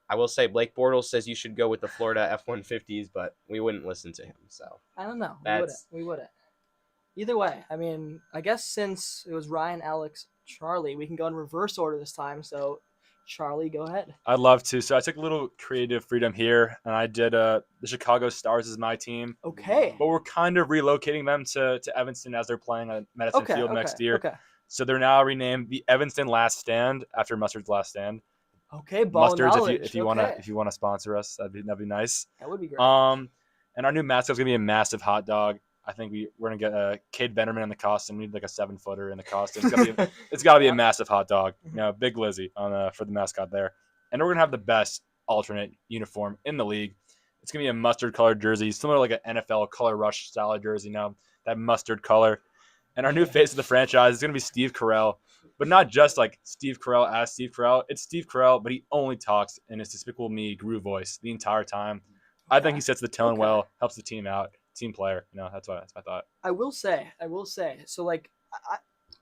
[SPEAKER 1] I will say Blake Bortles says you should go with the Florida F-150s, but we wouldn't listen to him. So
[SPEAKER 2] I don't know.
[SPEAKER 1] That's-
[SPEAKER 2] We wouldn't. Either way, I mean, I guess since it was Ryan, Alex, Charlie, we can go in reverse order this time. So, Charlie, go ahead.
[SPEAKER 6] I'd love to. So I took a little creative freedom here, and I did the Chicago Stars as my team.
[SPEAKER 2] Okay.
[SPEAKER 6] But we're kind of relocating them to Evanston as they're playing at Madison Field next year.
[SPEAKER 2] Okay.
[SPEAKER 6] So they're now renamed the Evanston Last Stand after Mustard's last stand.
[SPEAKER 2] Okay, ball
[SPEAKER 6] Mustards,
[SPEAKER 2] knowledge.
[SPEAKER 6] if you wanna sponsor us, that'd be nice.
[SPEAKER 2] That would be great.
[SPEAKER 6] And our new mascot's gonna be a massive hot dog. I think we're gonna get Cade Benderman in the costume. We need like a 7-footer in the costume. It's gotta be a massive hot dog. Big Lizzie for the mascot there. And we're gonna have the best alternate uniform in the league. It's gonna be a mustard colored jersey, similar to like an NFL color rush style jersey. That mustard color. And our new face of the franchise is gonna be Steve Carell. But not just like Steve Carell as Steve Carell. It's Steve Carell, but he only talks in his Despicable Me groove voice the entire time. I think he sets the tone well, helps the team out, team player. That's my thought.
[SPEAKER 2] I will say. So like,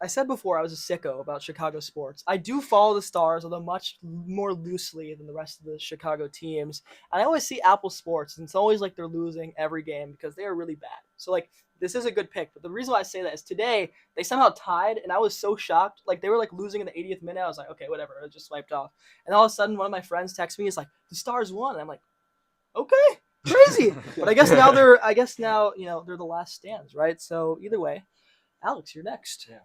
[SPEAKER 2] I said before I was a sicko about Chicago sports. I do follow the Stars, although much more loosely than the rest of the Chicago teams. And I always see Apple Sports, and it's always like they're losing every game because they are really bad. So like this is a good pick. But the reason why I say that is today they somehow tied, and I was so shocked. Like they were like losing in the 80th minute. I was like, okay, whatever. I just swiped off. And all of a sudden, one of my friends texts me. He's like, the Stars won. And I'm like, okay, crazy. But I guess now they're the last stands, right? So either way, Alex, you're next.
[SPEAKER 4] Yeah.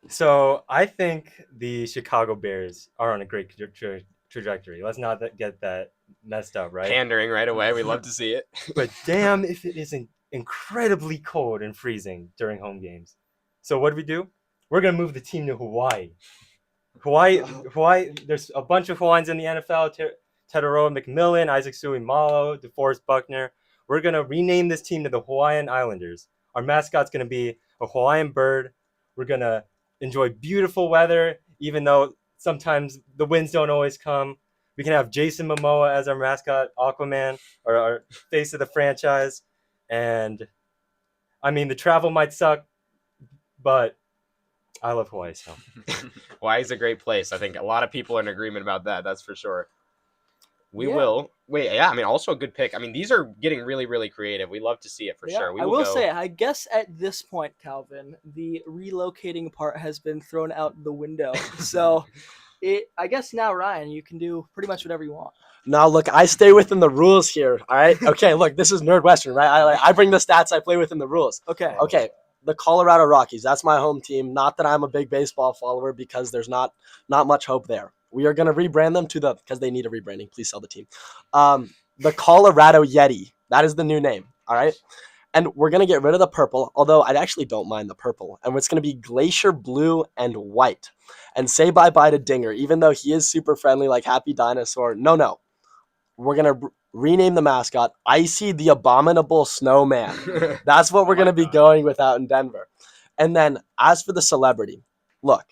[SPEAKER 4] So I think the Chicago Bears are on a great trajectory. Let's not get that messed up, right?
[SPEAKER 1] Pandering right away. We love to see it.
[SPEAKER 4] But damn if it isn't incredibly cold and freezing during home games. So what do? We're going to move the team to Hawaii. Hawaii, there's a bunch of Hawaiians in the NFL. Tedoroa McMillan, Isaac Suimalo, DeForest Buckner. We're going to rename this team to the Hawaiian Islanders. Our mascot's going to be a Hawaiian bird. We're going to enjoy beautiful weather, even though sometimes the winds don't always come. We can have Jason Momoa as our mascot, Aquaman, or our face of the franchise. And, I mean, the travel might suck, but I love Hawaii, so.
[SPEAKER 1] Hawaii's a great place. I think a lot of people are in agreement about that. That's for sure. We
[SPEAKER 2] Yeah.
[SPEAKER 1] will. Wait, yeah, I mean, also a good pick. I mean, these are getting really, really creative. We love to see it for
[SPEAKER 2] Yeah,
[SPEAKER 1] sure. We
[SPEAKER 2] I
[SPEAKER 1] will
[SPEAKER 2] will
[SPEAKER 1] go.
[SPEAKER 2] say, I guess at this point, Calvin, the relocating part has been thrown out the window. So, I guess now, Ryan, you can do pretty much whatever you want.
[SPEAKER 5] Now, look, I stay within the rules here. All right. Okay. Look, this is Nerd Western, right? I bring the stats. I play within the rules.
[SPEAKER 2] Okay.
[SPEAKER 5] Okay. The Colorado Rockies. That's my home team. Not that I'm a big baseball follower because there's not much hope there. We are going to rebrand them because they need a rebranding. Please sell the team. The Colorado Yeti. That is the new name. All right. And we're going to get rid of the purple, although I actually don't mind the purple. And it's going to be glacier blue and white. And say bye-bye to Dinger, even though he is super friendly like Happy Dinosaur. No. We're going to rename the mascot Icy the Abominable Snowman. That's what we're going to be going with out in Denver. And then as for the celebrity, look,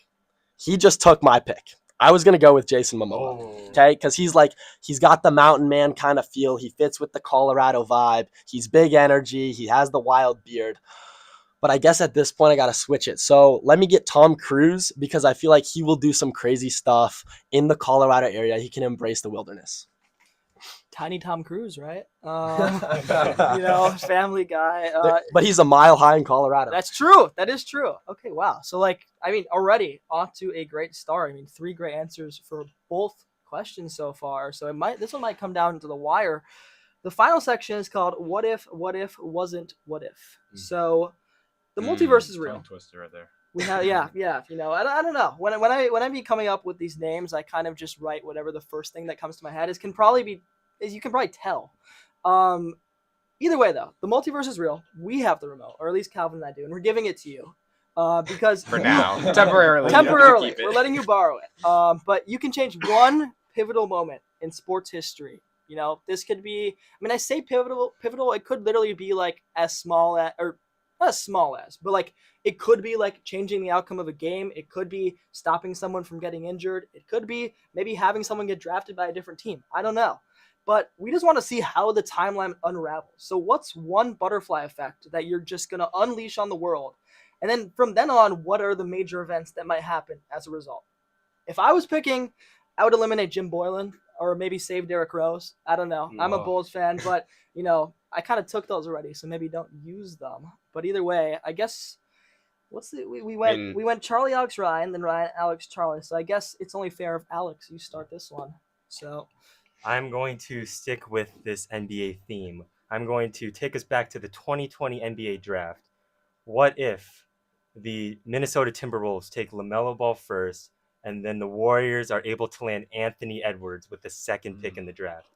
[SPEAKER 5] he just took my pick. I was going to go with Jason Momoa, okay? Because he's got the mountain man kind of feel. He fits with the Colorado vibe. He's big energy. He has the wild beard. But I guess at this point, I got to switch it. So let me get Tom Cruise because I feel like he will do some crazy stuff in the Colorado area. He can embrace the wilderness.
[SPEAKER 2] Tiny Tom Cruise, right? Family Guy.
[SPEAKER 5] But he's a mile high in Colorado.
[SPEAKER 2] That's true. That is true. Okay, wow. So, already off to a great start. 3 great answers for both questions so far. So this one might come down to the wire. The final section is called "What If, Wasn't What If." So, the multiverse is real.
[SPEAKER 6] Tongue twister right there.
[SPEAKER 2] We have, yeah. I don't know. When I be coming up with these names, I kind of just write whatever the first thing that comes to my head is. You can probably tell. Either way, though, the multiverse is real. We have the remote, or at least Calvin and I do, and we're giving it to you because
[SPEAKER 1] For now. Temporarily.
[SPEAKER 2] temporarily,
[SPEAKER 1] Keep it.
[SPEAKER 2] we're letting you borrow it. But you can change one pivotal moment in sports history. This could be. I say pivotal. It could literally be like as small as, or not as small as, but like it could be like changing the outcome of a game. It could be stopping someone from getting injured. It could be maybe having someone get drafted by a different team. I don't know. But we just want to see how the timeline unravels. So what's one butterfly effect that you're just going to unleash on the world? And then from then on, what are the major events that might happen as a result? If I was picking, I would eliminate Jim Boylan or maybe save Derrick Rose. I don't know. I'm a Bulls fan, but, I kind of took those already, so maybe don't use them. But either way, I guess we went Charlie, Alex, Ryan, then Ryan, Alex, Charlie. So I guess it's only fair if Alex, you start this one. So
[SPEAKER 4] I'm going to stick with this NBA theme. I'm going to take us back to the 2020 NBA draft. What if the Minnesota Timberwolves take LaMelo Ball first, and then the Warriors are able to land Anthony Edwards with the second pick in the draft?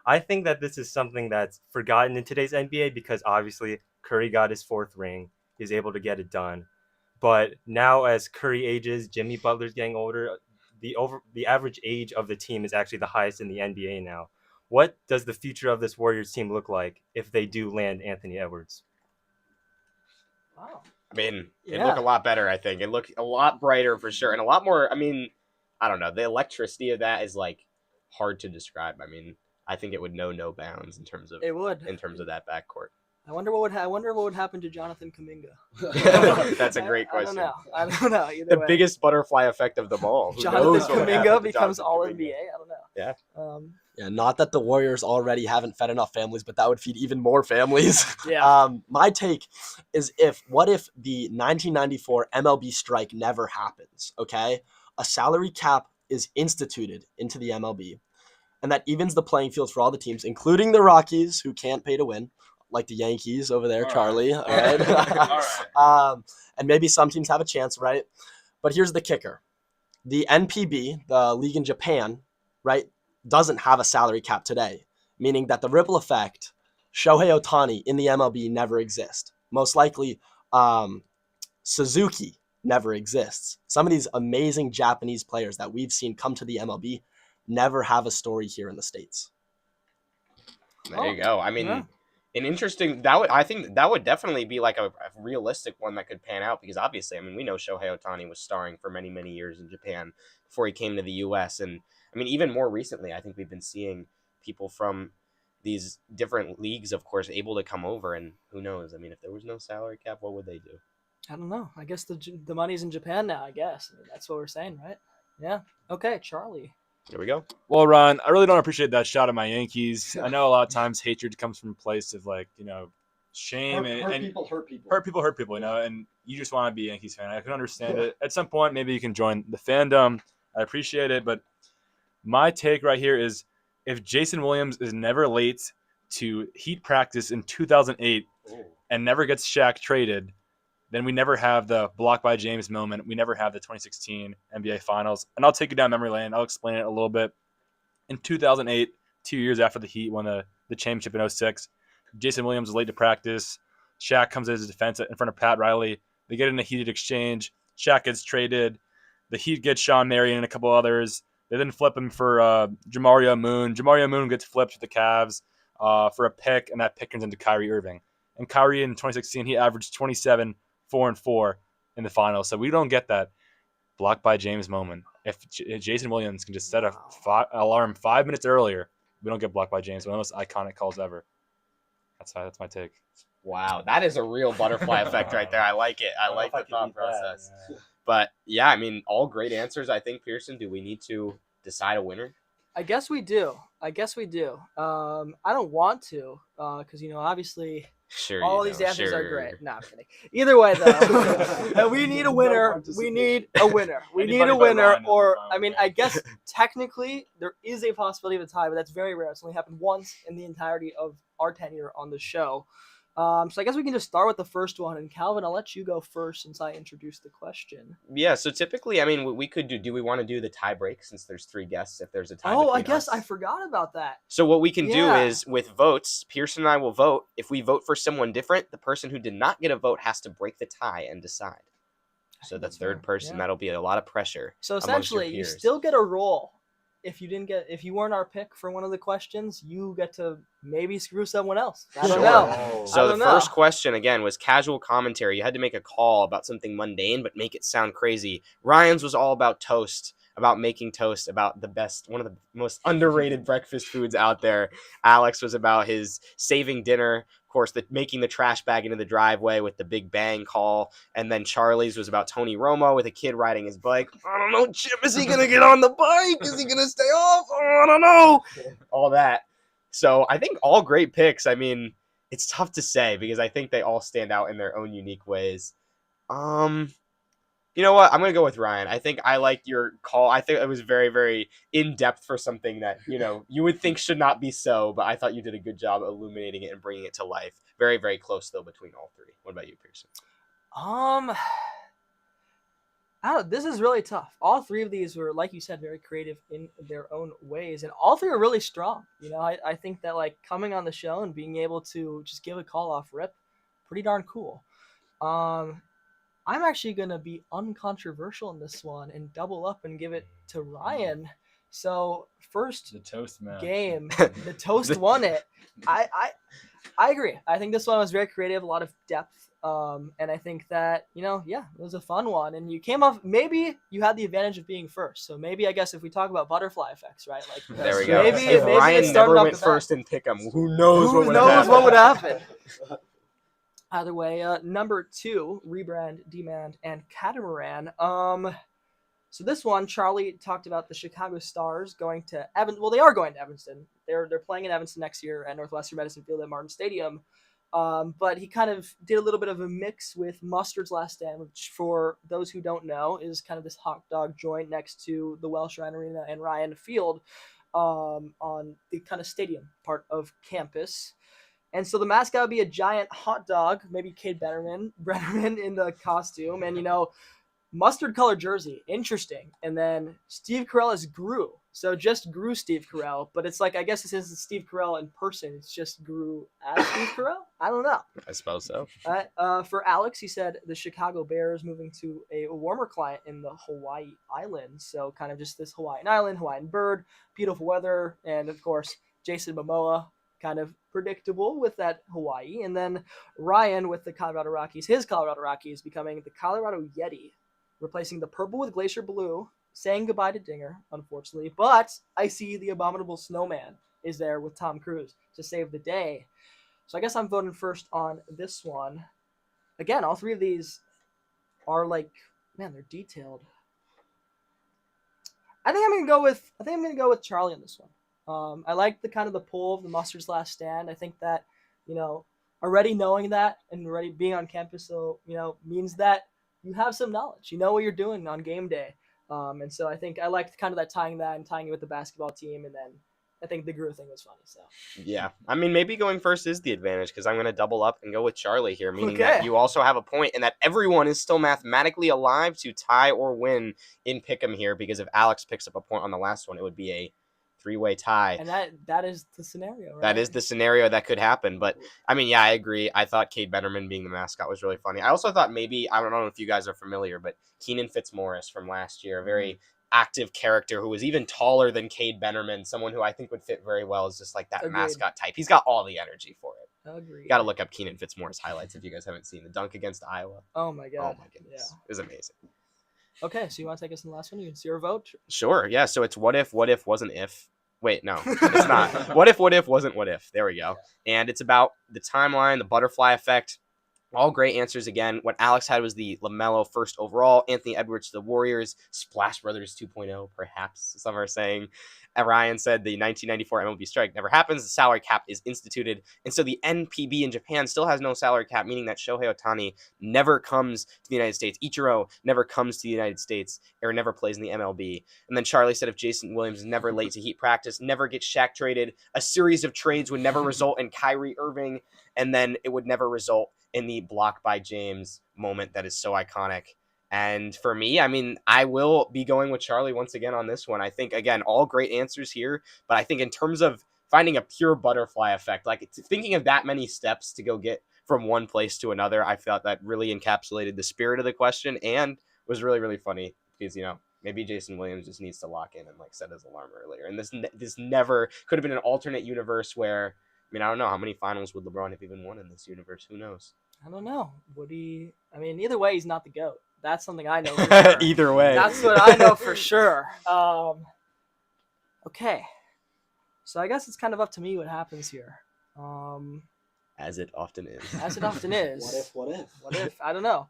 [SPEAKER 4] I think that this is something that's forgotten in today's NBA because obviously Curry got his 4th ring. He's able to get it done. But now as Curry ages, Jimmy Butler's getting older, the average age of the team is actually the highest in the NBA now. What does the future of this Warriors team look like if they do land Anthony Edwards?
[SPEAKER 2] wow.
[SPEAKER 1] It
[SPEAKER 2] Yeah.
[SPEAKER 1] looked a lot better, I think. It looked a lot brighter for sure. And a lot more, I don't know. The electricity of that is hard to describe. I think it would know no bounds in terms of
[SPEAKER 2] It would.
[SPEAKER 1] that backcourt.
[SPEAKER 2] I wonder what would happen to Jonathan Kuminga.
[SPEAKER 1] That's a great question.
[SPEAKER 2] I don't know. Either
[SPEAKER 1] The
[SPEAKER 2] way.
[SPEAKER 1] biggest butterfly effect of them all. Who
[SPEAKER 2] Jonathan
[SPEAKER 1] knows what would happen
[SPEAKER 2] Kuminga
[SPEAKER 1] to
[SPEAKER 2] becomes
[SPEAKER 1] Jonathan
[SPEAKER 2] all
[SPEAKER 1] Kuminga?
[SPEAKER 2] NBA. I don't know.
[SPEAKER 1] Yeah.
[SPEAKER 5] Yeah, not that the Warriors already haven't fed enough families, but that would feed even more families.
[SPEAKER 2] Yeah.
[SPEAKER 5] My take is what if the 1994 MLB strike never happens, okay? A salary cap is instituted into the MLB, and that evens the playing field for all the teams, including the Rockies, who can't pay to win, like the Yankees over there,
[SPEAKER 3] All right.
[SPEAKER 5] Charlie. All right.
[SPEAKER 3] All right.
[SPEAKER 5] And maybe some teams have a chance, right? But here's the kicker. The NPB, the league in Japan, right, doesn't have a salary cap today, meaning that the ripple effect, Shohei Ohtani in the MLB never exists. Most likely, Suzuki never exists. Some of these amazing Japanese players that we've seen come to the MLB never have a story here in the States.
[SPEAKER 1] There you go. I mean,
[SPEAKER 2] yeah.
[SPEAKER 1] an interesting I think that would definitely be like a realistic one that could pan out because obviously, I mean, we know Shohei Ohtani was starring for many, many years in Japan before he came to the U.S. And I mean, even more recently, I think we've been seeing people from these different leagues, of course, able to come over. And who knows? I mean, if there was no salary cap, what would they do?
[SPEAKER 2] I don't know. I guess the money's in Japan now. I guess that's what we're saying, right? Yeah. Okay, Charlie.
[SPEAKER 1] Here we go.
[SPEAKER 6] Well, Ron, I really don't appreciate that shot at my Yankees. I know a lot of times hatred comes from a place of shame and
[SPEAKER 5] people hurt people.
[SPEAKER 6] hurt people, and you just want to be a Yankees fan. I can understand it. At some point, maybe you can join the fandom. I appreciate it, but my take right here is if Jason Williams is never late to Heat practice in 2008 and never gets Shaq traded, then we never have the block by James moment. We never have the 2016 NBA Finals. And I'll take you down memory lane. I'll explain it a little bit. In 2008, 2 years after the Heat won the championship in 2006, Jason Williams was late to practice. Shaq comes as a defense in front of Pat Riley. They get in a heated exchange. Shaq gets traded. The Heat get Sean Marion and a couple others. They then flip him for Jamario Moon. Jamario Moon gets flipped to the Cavs for a pick, and that pick turns into Kyrie Irving. And Kyrie in 2016, he averaged 27, 4 and 4 in the finals. So we don't get that blocked by James moment. If Jason Williams can just set a alarm 5 minutes earlier, we don't get blocked by James. One of the most iconic calls ever. That's my take.
[SPEAKER 1] Wow, that is a real butterfly effect right there. I like it. I like the thought process. But yeah, I mean, all great answers. I think, Pierson, do we need to decide a winner?
[SPEAKER 2] I guess we do. I don't want to, because obviously
[SPEAKER 1] Sure.
[SPEAKER 2] all these answers are great. No, I'm kidding. Either way, though, we need a winner. We need a winner. We need a winner. Or I mean, I guess technically there is a possibility of a tie, but that's very rare. It's only happened once in the entirety of our tenure on the show. So I guess we can just start with the first one. And Calvin, I'll let you go first since I introduced the question.
[SPEAKER 1] Yeah, so typically, I mean, we could do we want to do the tie break since there's 3 guests if there's a tie
[SPEAKER 2] Oh, I
[SPEAKER 1] between
[SPEAKER 2] guess
[SPEAKER 1] us?
[SPEAKER 2] I forgot about that.
[SPEAKER 1] So what we can do
[SPEAKER 2] Yeah.
[SPEAKER 1] is with votes, Pierson and I will vote. If we vote for someone different, the person who did not get a vote has to break the tie and decide. So the
[SPEAKER 2] that's
[SPEAKER 1] third
[SPEAKER 2] fair,
[SPEAKER 1] person,
[SPEAKER 2] yeah.
[SPEAKER 1] that'll be a lot of pressure.
[SPEAKER 2] So
[SPEAKER 1] amongst your
[SPEAKER 2] essentially, you
[SPEAKER 1] peers.
[SPEAKER 2] still get a roll. If you weren't our pick for one of the questions, you get to maybe screw someone else. I don't
[SPEAKER 1] Sure.
[SPEAKER 2] know.
[SPEAKER 1] So
[SPEAKER 2] I
[SPEAKER 1] the
[SPEAKER 2] don't know.
[SPEAKER 1] first question, again, was casual commentary. You had to make a call about something mundane, but make it sound crazy. Ryan's was all about toast, about making toast, about one of the most underrated breakfast foods out there. Alex was about his saving dinner. Of course, making the trash bag into the driveway with the Big Bang call. And then Charlie's was about Tony Romo with a kid riding his bike. I don't know, Chip, is he going to get on the bike? Is he going to stay off? Oh, I don't know. All that. So I think all great picks. I mean, it's tough to say because I think they all stand out in their own unique ways. You know what? I'm going to go with Ryan. I think I liked your call. I think it was very, very in-depth for something that, you would think should not be so, but I thought you did a good job illuminating it and bringing it to life. Very, very close, though, between all 3. What about you, Pierson?
[SPEAKER 2] This is really tough. All 3 of these were, like you said, very creative in their own ways, and all 3 are really strong. I think that coming on the show and being able to just give a call off rip, pretty darn cool. I'm actually going to be uncontroversial in this one and double up and give it to Ryan. So first
[SPEAKER 6] The toast man.
[SPEAKER 2] game, the toast won it. I agree. I think this one was very creative, a lot of depth. And I think that, it was a fun one. And you came off, maybe you had the advantage of being first. So maybe, I guess, if we talk about butterfly effects, right?
[SPEAKER 1] There we go.
[SPEAKER 2] Maybe
[SPEAKER 1] if
[SPEAKER 2] it
[SPEAKER 1] Ryan
[SPEAKER 2] started
[SPEAKER 1] never
[SPEAKER 2] off
[SPEAKER 1] went
[SPEAKER 2] the bat.
[SPEAKER 1] first in Pick'em, who knows
[SPEAKER 2] Who
[SPEAKER 1] what would
[SPEAKER 2] knows
[SPEAKER 1] happen?
[SPEAKER 2] what would happen? Either way, number 2, rebrand, demand, and catamaran. So this one, Charlie talked about the Chicago Stars going to Evanston. Well, they are going to Evanston. They're playing in Evanston next year at Northwestern Medicine Field at Martin Stadium. But he kind of did a little bit of a mix with Mustard's Last Stand, which for those who don't know is kind of this hot dog joint next to the Welsh Ryan Arena and Ryan Field on the kind of stadium part of campus. And so the mascot would be a giant hot dog, maybe Cade Brennerman in the costume, and mustard colored jersey, interesting. And then Steve Carell is Gru, so just Gru Steve Carell, but it's like I guess this isn't Steve Carell in person; it's just Gru as Steve Carell. I don't know.
[SPEAKER 1] I suppose so.
[SPEAKER 2] For Alex, he said the Chicago Bears moving to a warmer climate in the Hawaii Islands, so kind of just this Hawaiian island, Hawaiian bird, beautiful weather, and of course Jason Momoa. Kind of predictable with that Hawaii. And then Ryan with the Colorado Rockies, his Colorado Rockies becoming the Colorado Yeti, replacing the purple with glacier blue, saying goodbye to Dinger, unfortunately. But I see the abominable snowman is there with Tom Cruise to save the day. So I guess I'm voting first on this one. Again, all three of these are like, man, they're detailed. I think I'm gonna go with Charlie on this one. I like the kind of the pull of the Mustard's Last Stand. I think that, already knowing that and already being on campus, so, means that you have some knowledge. You know what you're doing on game day. And so I think I liked kind of that tying it with the basketball team. And then I think the Gru thing was funny. So
[SPEAKER 1] yeah, I mean, maybe going first is the advantage because I'm going to double up and go with Charlie here, meaning that you also have a point and that everyone is still mathematically alive to tie or win in Pick'em here because if Alex picks up a point on the last one, it would be a three-way tie.
[SPEAKER 2] And that is the scenario, right?
[SPEAKER 1] That is the scenario that could happen. But, I mean, yeah, I agree. I thought Cade Bennerman being the mascot was really funny. I also thought maybe, I don't know if you guys are familiar, but Keenan Fitzmaurice from last year, a very active character who was even taller than Cade Bennerman, someone who I think would fit very well as just like that mascot type. He's got all the energy for it.
[SPEAKER 2] Agreed.
[SPEAKER 1] You got to look up Keenan Fitzmaurice highlights if you guys haven't seen the dunk against Iowa.
[SPEAKER 2] Oh, my God.
[SPEAKER 1] Oh, my goodness. Yeah. It was amazing.
[SPEAKER 2] Okay, so you want to take us in the last one? You can see your vote?
[SPEAKER 1] Sure, yeah. So it's what if wasn't if. Wait, no, it's not. What if wasn't what if? There we go. And it's about the timeline, the butterfly effect. All great answers again. What Alex had was the LaMelo first overall, Anthony Edwards to the Warriors, Splash Brothers 2.0, perhaps some are saying. Ryan said the 1994 MLB strike never happens. The salary cap is instituted. And so the NPB in Japan still has no salary cap, meaning that Shohei Ohtani never comes to the United States. Ichiro never comes to the United States or never plays in the MLB. And then Charlie said if Jason Williams is never late to Heat practice, never gets Shaq traded, a series of trades would never result in Kyrie Irving, and then it would never result in the block by James moment that is so iconic. And for me, I mean, I will be going with Charlie once again on this one. I think, again, all great answers here. But I think in terms of finding a pure butterfly effect, like thinking of that many steps to go get from one place to another, I felt that really encapsulated the spirit of the question and was really, really funny because, maybe Jason Williams just needs to lock in and like set his alarm earlier. And this never could have been an alternate universe where, I mean, I don't know how many finals would LeBron have even won in this universe. Who knows?
[SPEAKER 2] I don't know. Would he? I mean, either way, he's not the GOAT. That's something I know for sure.
[SPEAKER 1] Either way.
[SPEAKER 2] That's what I know for sure. Okay. So I guess it's kind of up to me what happens here.
[SPEAKER 1] As it often is.
[SPEAKER 2] As it often is.
[SPEAKER 5] What if?
[SPEAKER 2] What if? I don't know.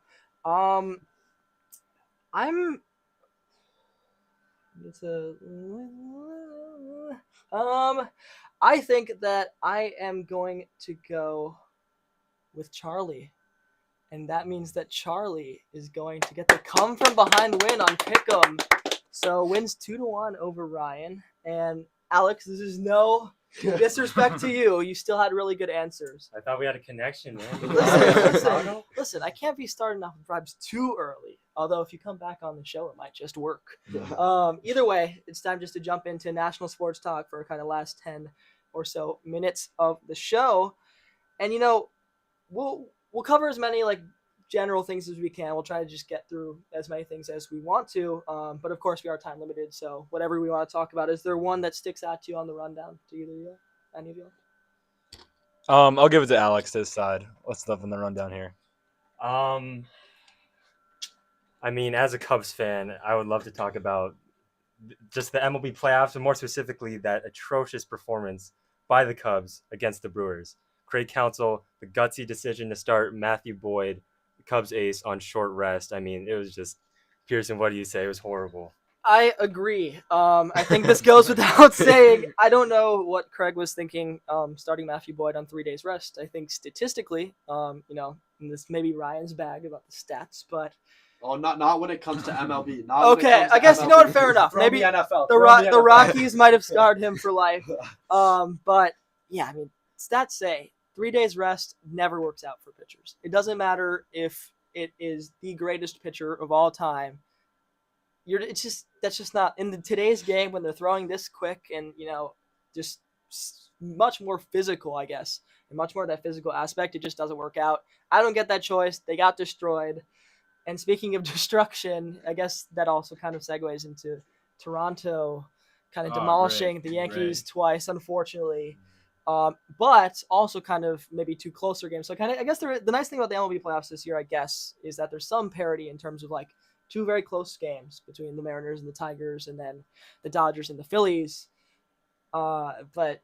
[SPEAKER 2] I think that I am going to go with Charlie. And that means that Charlie is going to get the come from behind win on Pick'em. So wins 2-1 over Ryan. And Alex, this is no disrespect to you. You still had really good answers.
[SPEAKER 4] I thought we had a connection, man.
[SPEAKER 2] Listen, I can't be starting off with vibes too early. Although if you come back on the show, it might just work. Either way, it's time just to jump into national sports talk for kind of last 10 or so minutes of the show. And, we'll cover as many like general things as we can. We'll try to just get through as many things as we want to. But of course we are time limited. So whatever we want to talk about, is there one that sticks out to you on the rundown to either of you? Any of you?
[SPEAKER 6] I'll give it to Alex this side. What's stuff in the rundown here?
[SPEAKER 4] I mean, as a Cubs fan, I would love to talk about just the MLB playoffs and more specifically that atrocious performance by the Cubs against the Brewers. Craig Counsell, the gutsy decision to start Matthew Boyd, the Cubs ace, on short rest. I mean, it was just Pierson. What do you say? It was horrible.
[SPEAKER 2] I agree. I think this goes without saying. I don't know what Craig was thinking starting Matthew Boyd on 3 days rest. I think statistically, and this may be Ryan's bag about the stats, but
[SPEAKER 5] Oh, not when it comes to MLB.
[SPEAKER 2] okay, I guess you know what? Fair enough. Maybe
[SPEAKER 5] the NFL.
[SPEAKER 2] the Rockies might have scarred him for life. But yeah, I mean, stats say 3 days rest never works out for pitchers. It doesn't matter if it is the greatest pitcher of all time. That's just not in today's game when they're throwing this quick and just much more physical, I guess, and much more of that physical aspect. It just doesn't work out. I don't get that choice. They got destroyed. And speaking of destruction, I guess that also kind of segues into Toronto kind of demolishing the Yankees twice, unfortunately. But also kind of maybe two closer games. So I guess the nice thing about the MLB playoffs this year, I guess, is that there's some parity in terms of like two very close games between the Mariners and the Tigers, and then the Dodgers and the Phillies. But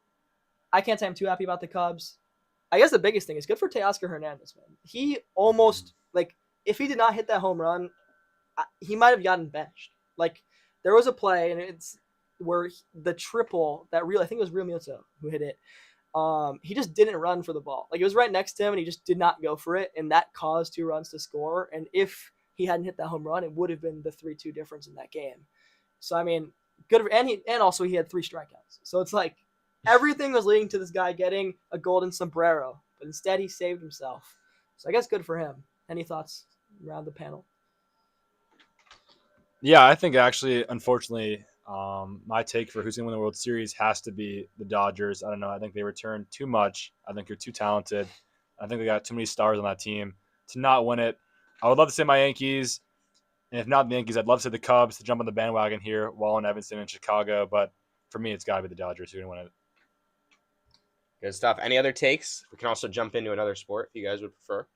[SPEAKER 2] I can't say I'm too happy about the Cubs. I guess the biggest thing is good for Teoscar Hernandez, man. He almost, if he did not hit that home run, he might have gotten benched. There was a play, and it's where the triple that I think it was Real Muto who hit it. He just didn't run for the ball. It was right next to him, and he just did not go for it, and that caused 2 runs to score. And if he hadn't hit that home run, it would have been the 3-2 difference in that game. So, I mean, good. And also he had 3 strikeouts. So it's like everything was leading to this guy getting a golden sombrero, but instead he saved himself. So I guess good for him. Any thoughts around the panel?
[SPEAKER 6] Yeah, I think actually, unfortunately, my take for who's going to win the World Series has to be the Dodgers. I don't know. I think they return too much. I think they're too talented. I think they got too many stars on that team to not win it. I would love to say my Yankees, and if not the Yankees, I'd love to say the Cubs to jump on the bandwagon here, Wallen, Evanston, and Chicago. But for me, it's got to be the Dodgers who are going to win it.
[SPEAKER 1] Good stuff. Any other takes? We can also jump into another sport if you guys would prefer.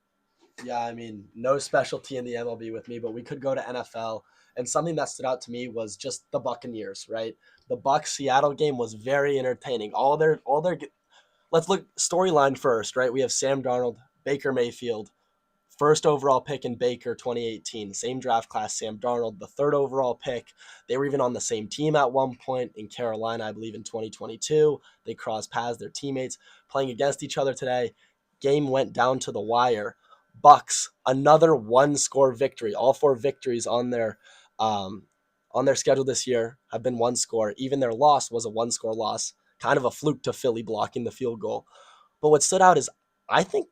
[SPEAKER 5] Yeah, I mean, no specialty in the MLB with me, but we could go to NFL. And something that stood out to me was just the Buccaneers, right? The Bucs-Seattle game was very entertaining. Let's look storyline first, right? We have Sam Darnold, Baker Mayfield, first overall pick in Baker 2018, same draft class, Sam Darnold, the 3rd overall pick. They were even on the same team at one point in Carolina, I believe in 2022. They crossed paths, their teammates playing against each other today. Game went down to the wire. Bucks, another 1-score victory. All 4 victories on their schedule this year have been 1 score. Even their loss was a 1-score loss, kind of a fluke to Philly blocking the field goal. But what stood out is I think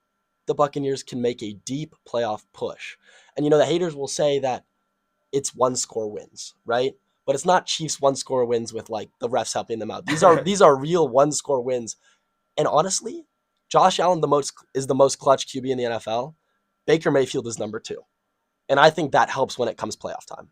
[SPEAKER 5] the Buccaneers can make a deep playoff push. And the haters will say that it's 1-score wins, right? But it's not Chiefs 1-score wins with the refs helping them out. These are real 1-score wins. And honestly, Josh Allen is the most clutch QB in the NFL. Baker Mayfield is number 2. And I think that helps when it comes playoff time.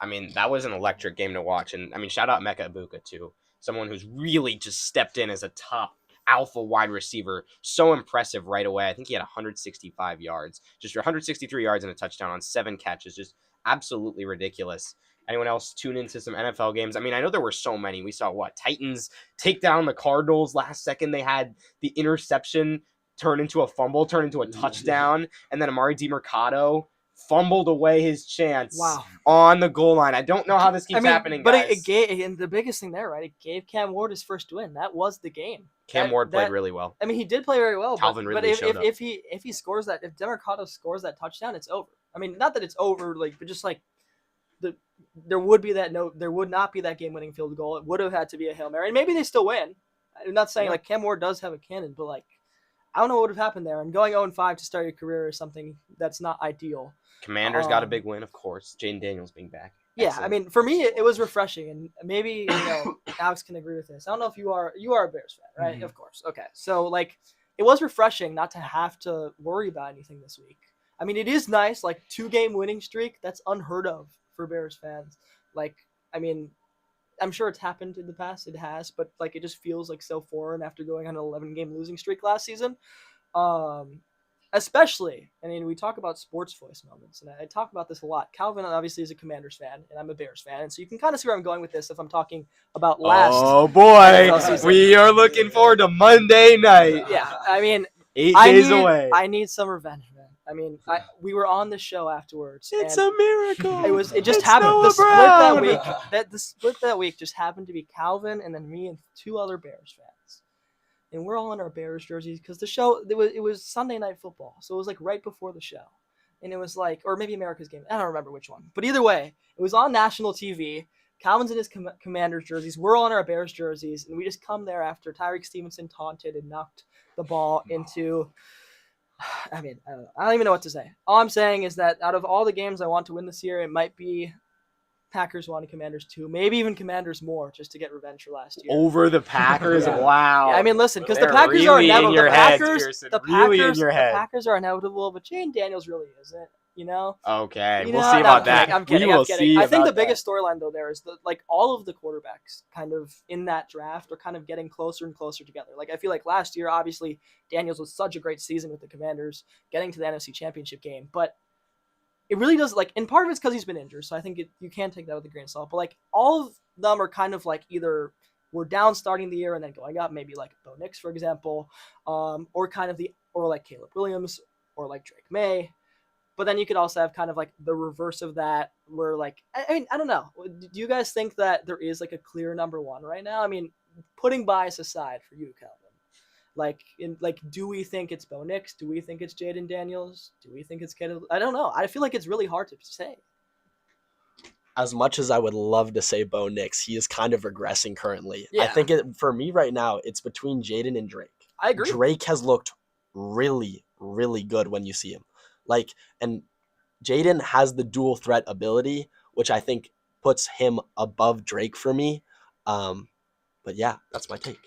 [SPEAKER 1] I mean, that was an electric game to watch. And, I mean, shout out Mecca Ibuka, too. Someone who's really just stepped in as a top alpha wide receiver. So impressive right away. I think he had 165 yards. Just 163 yards and a touchdown on 7 catches. Just absolutely ridiculous. Anyone else tune into some NFL games? I mean, I know there were so many. We saw, Titans take down the Cardinals last second. They had the interception turn into a fumble, turn into a touchdown, and then Amari DiMercato fumbled away his chance on the goal line. I don't know how this keeps happening,
[SPEAKER 2] but
[SPEAKER 1] guys.
[SPEAKER 2] It gave, and the biggest thing there, right? It gave Cam Ward his first win. That was the game.
[SPEAKER 1] Cam Ward played really well.
[SPEAKER 2] I mean, he did play very well.
[SPEAKER 1] Calvin Ridley showed up.
[SPEAKER 2] If he scores that, if DiMercato scores that touchdown, it's over. I mean, not that it's over, but just there would not be that game-winning field goal. It would have had to be a Hail Mary, and maybe they still win. I'm not saying Cam Ward does have a cannon, but I don't know what would have happened there. And going 0-5 to start your career is something that's not ideal.
[SPEAKER 1] Commanders got a big win, of course. Jaden Daniels being back.
[SPEAKER 2] Yeah,
[SPEAKER 1] Excellent.
[SPEAKER 2] I mean, for me, it was refreshing, and maybe Alex can agree with this. I don't know if you are a Bears fan, right? Mm-hmm. Of course. Okay, so it was refreshing not to have to worry about anything this week. I mean, it is nice, 2-game winning streak. That's unheard of for Bears fans. I mean, I'm sure it's happened in the past. It has, but it just feels so foreign after going on an 11-game losing streak last season. especially, I mean, we talk about sports voice moments, and I talk about this a lot. Calvin obviously is a Commanders fan, and I'm a Bears fan, and so you can kind of see where I'm going with this if I'm talking about last.
[SPEAKER 1] Oh boy,
[SPEAKER 2] NFL season.
[SPEAKER 1] we are looking forward to Monday night.
[SPEAKER 2] Yeah, I mean,
[SPEAKER 1] 8 days away.
[SPEAKER 2] I need some revenge, man. I mean, we were on the show afterwards.
[SPEAKER 1] It's
[SPEAKER 2] and
[SPEAKER 1] a miracle.
[SPEAKER 2] It just
[SPEAKER 1] It's
[SPEAKER 2] happened.
[SPEAKER 1] Noah
[SPEAKER 2] The split
[SPEAKER 1] Brown.
[SPEAKER 2] that week. The split that week just happened to be Calvin and then me and 2 other Bears fans. And we're all in our Bears jerseys because the show it was Sunday Night Football, so it was like right before the show, and it was like, or maybe America's Game. I don't remember which one, but either way, it was on national TV. Calvin's in his Commanders jerseys. We're all in our Bears jerseys, and we just come there after Tyreek Stevenson taunted and knocked the ball into. I mean, I don't even know what to say. All I'm saying is that out of all the games I want to win this year, it might be Packers 1, Commanders 2, maybe even Commanders more, just to get revenge for last year.
[SPEAKER 1] Over the Packers?
[SPEAKER 2] Yeah.
[SPEAKER 1] Wow.
[SPEAKER 2] Yeah, I mean, listen, because the
[SPEAKER 1] They're
[SPEAKER 2] Packers are
[SPEAKER 1] really in
[SPEAKER 2] inevitable.
[SPEAKER 1] your head, Pierson.
[SPEAKER 2] The
[SPEAKER 1] Really in
[SPEAKER 2] Packers,
[SPEAKER 1] your head.
[SPEAKER 2] The Packers are inevitable, but Jane Daniels really isn't. You know?
[SPEAKER 1] Okay,
[SPEAKER 2] You
[SPEAKER 1] we'll
[SPEAKER 2] know,
[SPEAKER 1] see
[SPEAKER 2] no,
[SPEAKER 1] about
[SPEAKER 2] I'm
[SPEAKER 1] that.
[SPEAKER 2] kidding, I'm kidding.
[SPEAKER 1] We will
[SPEAKER 2] I'm kidding.
[SPEAKER 1] see
[SPEAKER 2] I think the
[SPEAKER 1] about that.
[SPEAKER 2] biggest storyline though there is that like all of the quarterbacks kind of in that draft are kind of getting closer and closer together. Like I feel like last year, obviously Daniels was such a great season with the Commanders, getting to the NFC Championship game, but it really does like, and part of it's because he's been injured, so I think you can take that with a grain of salt. But like all of them are kind of like either we're down starting the year and then going up, maybe like Bo Nix for example, or kind of or like Caleb Williams or like Drake May. But then you could also have kind of like the reverse of that, where like I mean I don't know. Do you guys think that there is like a clear number one right now? I mean, putting bias aside for you, Calvin, do we think it's Bo Nix? Do we think it's Jaden Daniels? Do we think it's Caleb? I don't know. I feel like it's really hard to say.
[SPEAKER 5] As much as I would love to say Bo Nix, he is kind of regressing currently.
[SPEAKER 2] Yeah.
[SPEAKER 5] I think for me right now, it's between Jaden and Drake.
[SPEAKER 2] I agree.
[SPEAKER 5] Drake has looked really, really good when you see him. And Jaden has the dual threat ability, which I think puts him above Drake for me. But yeah, that's my take.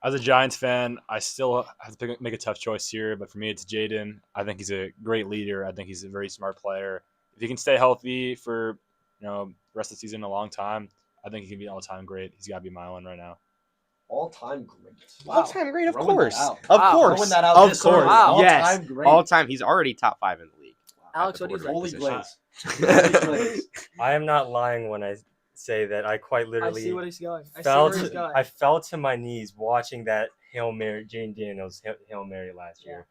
[SPEAKER 6] As a Giants fan, I still have to make a tough choice here, but for me, it's Jaden. I think he's a great leader. I think he's a very smart player. If he can stay healthy for the rest of the season a long time, I think he can be all-time great. He's got to be my one right now.
[SPEAKER 5] All-time great.
[SPEAKER 1] All-time great, of
[SPEAKER 5] Throwing
[SPEAKER 1] course.
[SPEAKER 5] that out.
[SPEAKER 1] Of
[SPEAKER 2] Wow.
[SPEAKER 1] course.
[SPEAKER 5] Throwing that out
[SPEAKER 1] Of
[SPEAKER 5] this
[SPEAKER 1] course.
[SPEAKER 5] early.
[SPEAKER 2] Wow.
[SPEAKER 1] Yes.
[SPEAKER 5] All-time great.
[SPEAKER 1] All-time. He's already top 5 in the league.
[SPEAKER 2] Alex, what do you think?
[SPEAKER 5] Holy
[SPEAKER 1] Position.
[SPEAKER 5] Glaze.
[SPEAKER 4] I am not lying when I say that I quite
[SPEAKER 2] I
[SPEAKER 4] literally
[SPEAKER 2] see what he's going.
[SPEAKER 4] I fell to my knees watching that Hail Mary, Jane Daniels Hail Mary last year.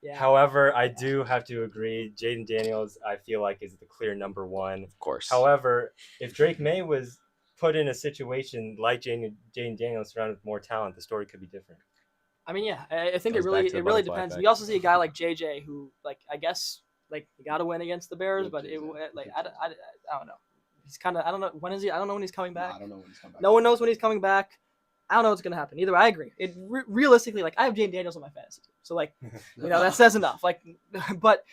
[SPEAKER 2] Yeah.
[SPEAKER 4] However, I do have to agree, Jaden Daniels, I feel like, is the clear number one.
[SPEAKER 1] Of course.
[SPEAKER 4] However, if Drake May was put in a situation like Jane Daniels surrounded with more talent, the story could be different.
[SPEAKER 2] I mean, yeah, I think it
[SPEAKER 6] Goes back to the
[SPEAKER 2] really
[SPEAKER 6] butterfly
[SPEAKER 2] depends.
[SPEAKER 6] effect.
[SPEAKER 2] We also see a guy like JJ who, like, I guess, like, you got to win against the Bears, but I don't know. He's kind of, I don't know when is he? I don't know when he's coming back.
[SPEAKER 5] I don't know when he's coming back.
[SPEAKER 2] No one knows when he's coming back. I don't know what's gonna happen. Either way, I agree. It realistically, like, I have Jane Daniels on my fantasy team, so like, that says enough. Like, but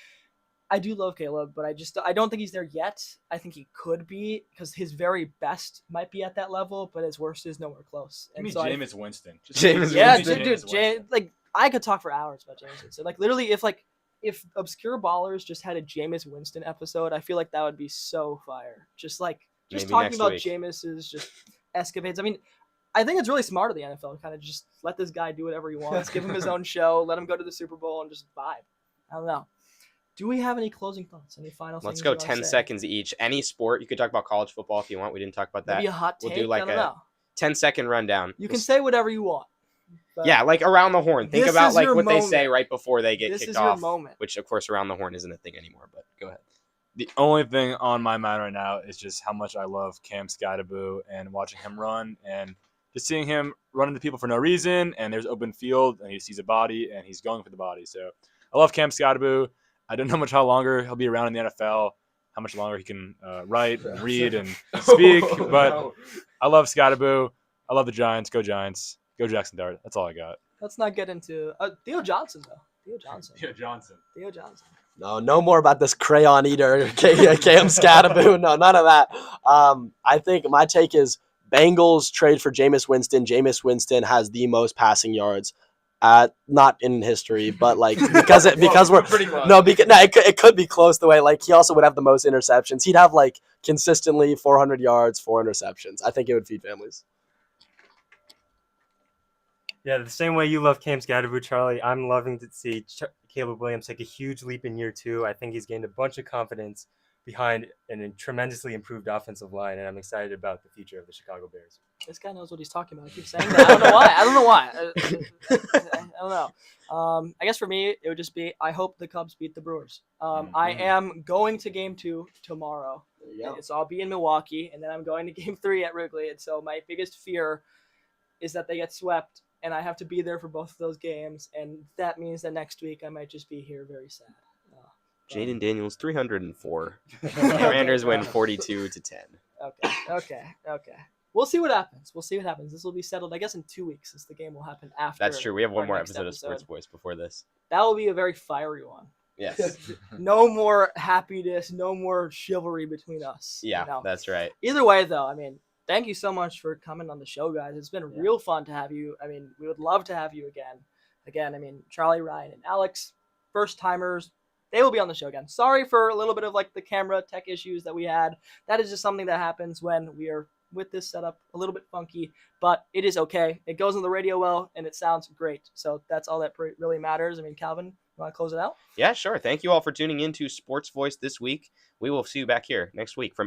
[SPEAKER 2] I do love Caleb, but I don't think he's there yet. I think he could be because his very best might be at that level, but his worst is nowhere close.
[SPEAKER 6] Give me
[SPEAKER 2] so
[SPEAKER 6] Jameis Winston.
[SPEAKER 1] Jameis
[SPEAKER 2] yeah,
[SPEAKER 1] Winston.
[SPEAKER 2] dude, like I could talk for hours about Jameis Winston. Like literally, if Obscure Ballers just had a Jameis Winston episode, I feel like that would be so fire. Just
[SPEAKER 1] Maybe
[SPEAKER 2] talking
[SPEAKER 1] next
[SPEAKER 2] about
[SPEAKER 1] week.
[SPEAKER 2] Jameis's just escapades. I mean, I think it's really smart of the NFL to kind of just let this guy do whatever he wants, give him his own show, let him go to the Super Bowl and just vibe. I don't know. Do we have any closing thoughts? Any final things?
[SPEAKER 1] Let's go
[SPEAKER 2] you wanna
[SPEAKER 1] 10
[SPEAKER 2] say?
[SPEAKER 1] seconds each. Any sport. You could talk about college football if you want. We didn't talk about that.
[SPEAKER 2] Maybe a hot take.
[SPEAKER 1] We'll do like
[SPEAKER 2] I don't
[SPEAKER 1] a
[SPEAKER 2] know.
[SPEAKER 1] 10-second rundown.
[SPEAKER 2] You can say whatever you want. but
[SPEAKER 1] Yeah, like around the horn. Think
[SPEAKER 2] This
[SPEAKER 1] about
[SPEAKER 2] is
[SPEAKER 1] like
[SPEAKER 2] your
[SPEAKER 1] what they
[SPEAKER 2] moment.
[SPEAKER 1] say right before they get
[SPEAKER 2] This
[SPEAKER 1] kicked
[SPEAKER 2] is your
[SPEAKER 1] off.
[SPEAKER 2] moment.
[SPEAKER 1] Which, of course, around the horn isn't a thing anymore. But go ahead.
[SPEAKER 6] The only thing on my mind right now is just how much I love Cam Skydaboo and watching him run and just seeing him run into people for no reason. And there's open field and he sees a body and he's going for the body. So I love Cam Skydaboo. I don't know how longer he'll be around in the NFL, how much longer he can write and read and speak. But I love Skydaboo. I love the Giants. Go Giants. Go Jackson Dart. That's all I got.
[SPEAKER 2] Let's not get into Theo Johnson though. Theo Johnson.
[SPEAKER 5] No more about this crayon eater, Cam Skadaboo. No, none of that. I think my take is Bengals trade for Jameis Winston. Jameis Winston has the most passing yards, not in history, but like because we're
[SPEAKER 1] pretty close.
[SPEAKER 5] It could be close the way like he also would have the most interceptions. He'd have like consistently 400 yards, 4 interceptions. I think it would feed families.
[SPEAKER 4] Yeah, the same way you love Cam Scatterboot, Charlie, I'm loving to see Caleb Williams take a huge leap in year 2. I think he's gained a bunch of confidence behind a tremendously improved offensive line, and I'm excited about the future of the Chicago Bears.
[SPEAKER 2] This guy knows what he's talking about. I keep saying that. I don't know why. I don't know why. I don't know. I guess for me, it would just be I hope the Cubs beat the Brewers. I am going to Game 2 tomorrow.
[SPEAKER 5] There you go.
[SPEAKER 2] So I'll be in Milwaukee, and then I'm going to Game 3 at Wrigley. And so my biggest fear is that they get swept, and I have to be there for both of those games. And that means that next week I might just be here very sad.
[SPEAKER 1] Jaden Daniels 304. Commanders win 42-10.
[SPEAKER 2] Okay. We'll see what happens. This will be settled, I guess, in 2 weeks, since the game will happen after.
[SPEAKER 1] That's true. We have one
[SPEAKER 2] our
[SPEAKER 1] more
[SPEAKER 2] next
[SPEAKER 1] episode of Sports Voice before this.
[SPEAKER 2] That will be a very fiery one.
[SPEAKER 1] Yes.
[SPEAKER 2] No more happiness, no more chivalry between us.
[SPEAKER 1] Yeah,
[SPEAKER 2] you know?
[SPEAKER 1] that's right.
[SPEAKER 2] Either way, though, I mean, thank you so much for coming on the show, guys. It's been real fun to have you. I mean, we would love to have you again. I mean, Charlie, Ryan, and Alex, first timers, they will be on the show again. Sorry for a little bit of like the camera tech issues that we had. That is just something that happens when we are with this setup, a little bit funky, but it is okay. It goes on the radio well, and it sounds great. So that's all that really matters. I mean, Calvin, you want to close it out?
[SPEAKER 1] Yeah, sure. Thank you all for tuning in to Sports Voice this week. We will see you back here next week from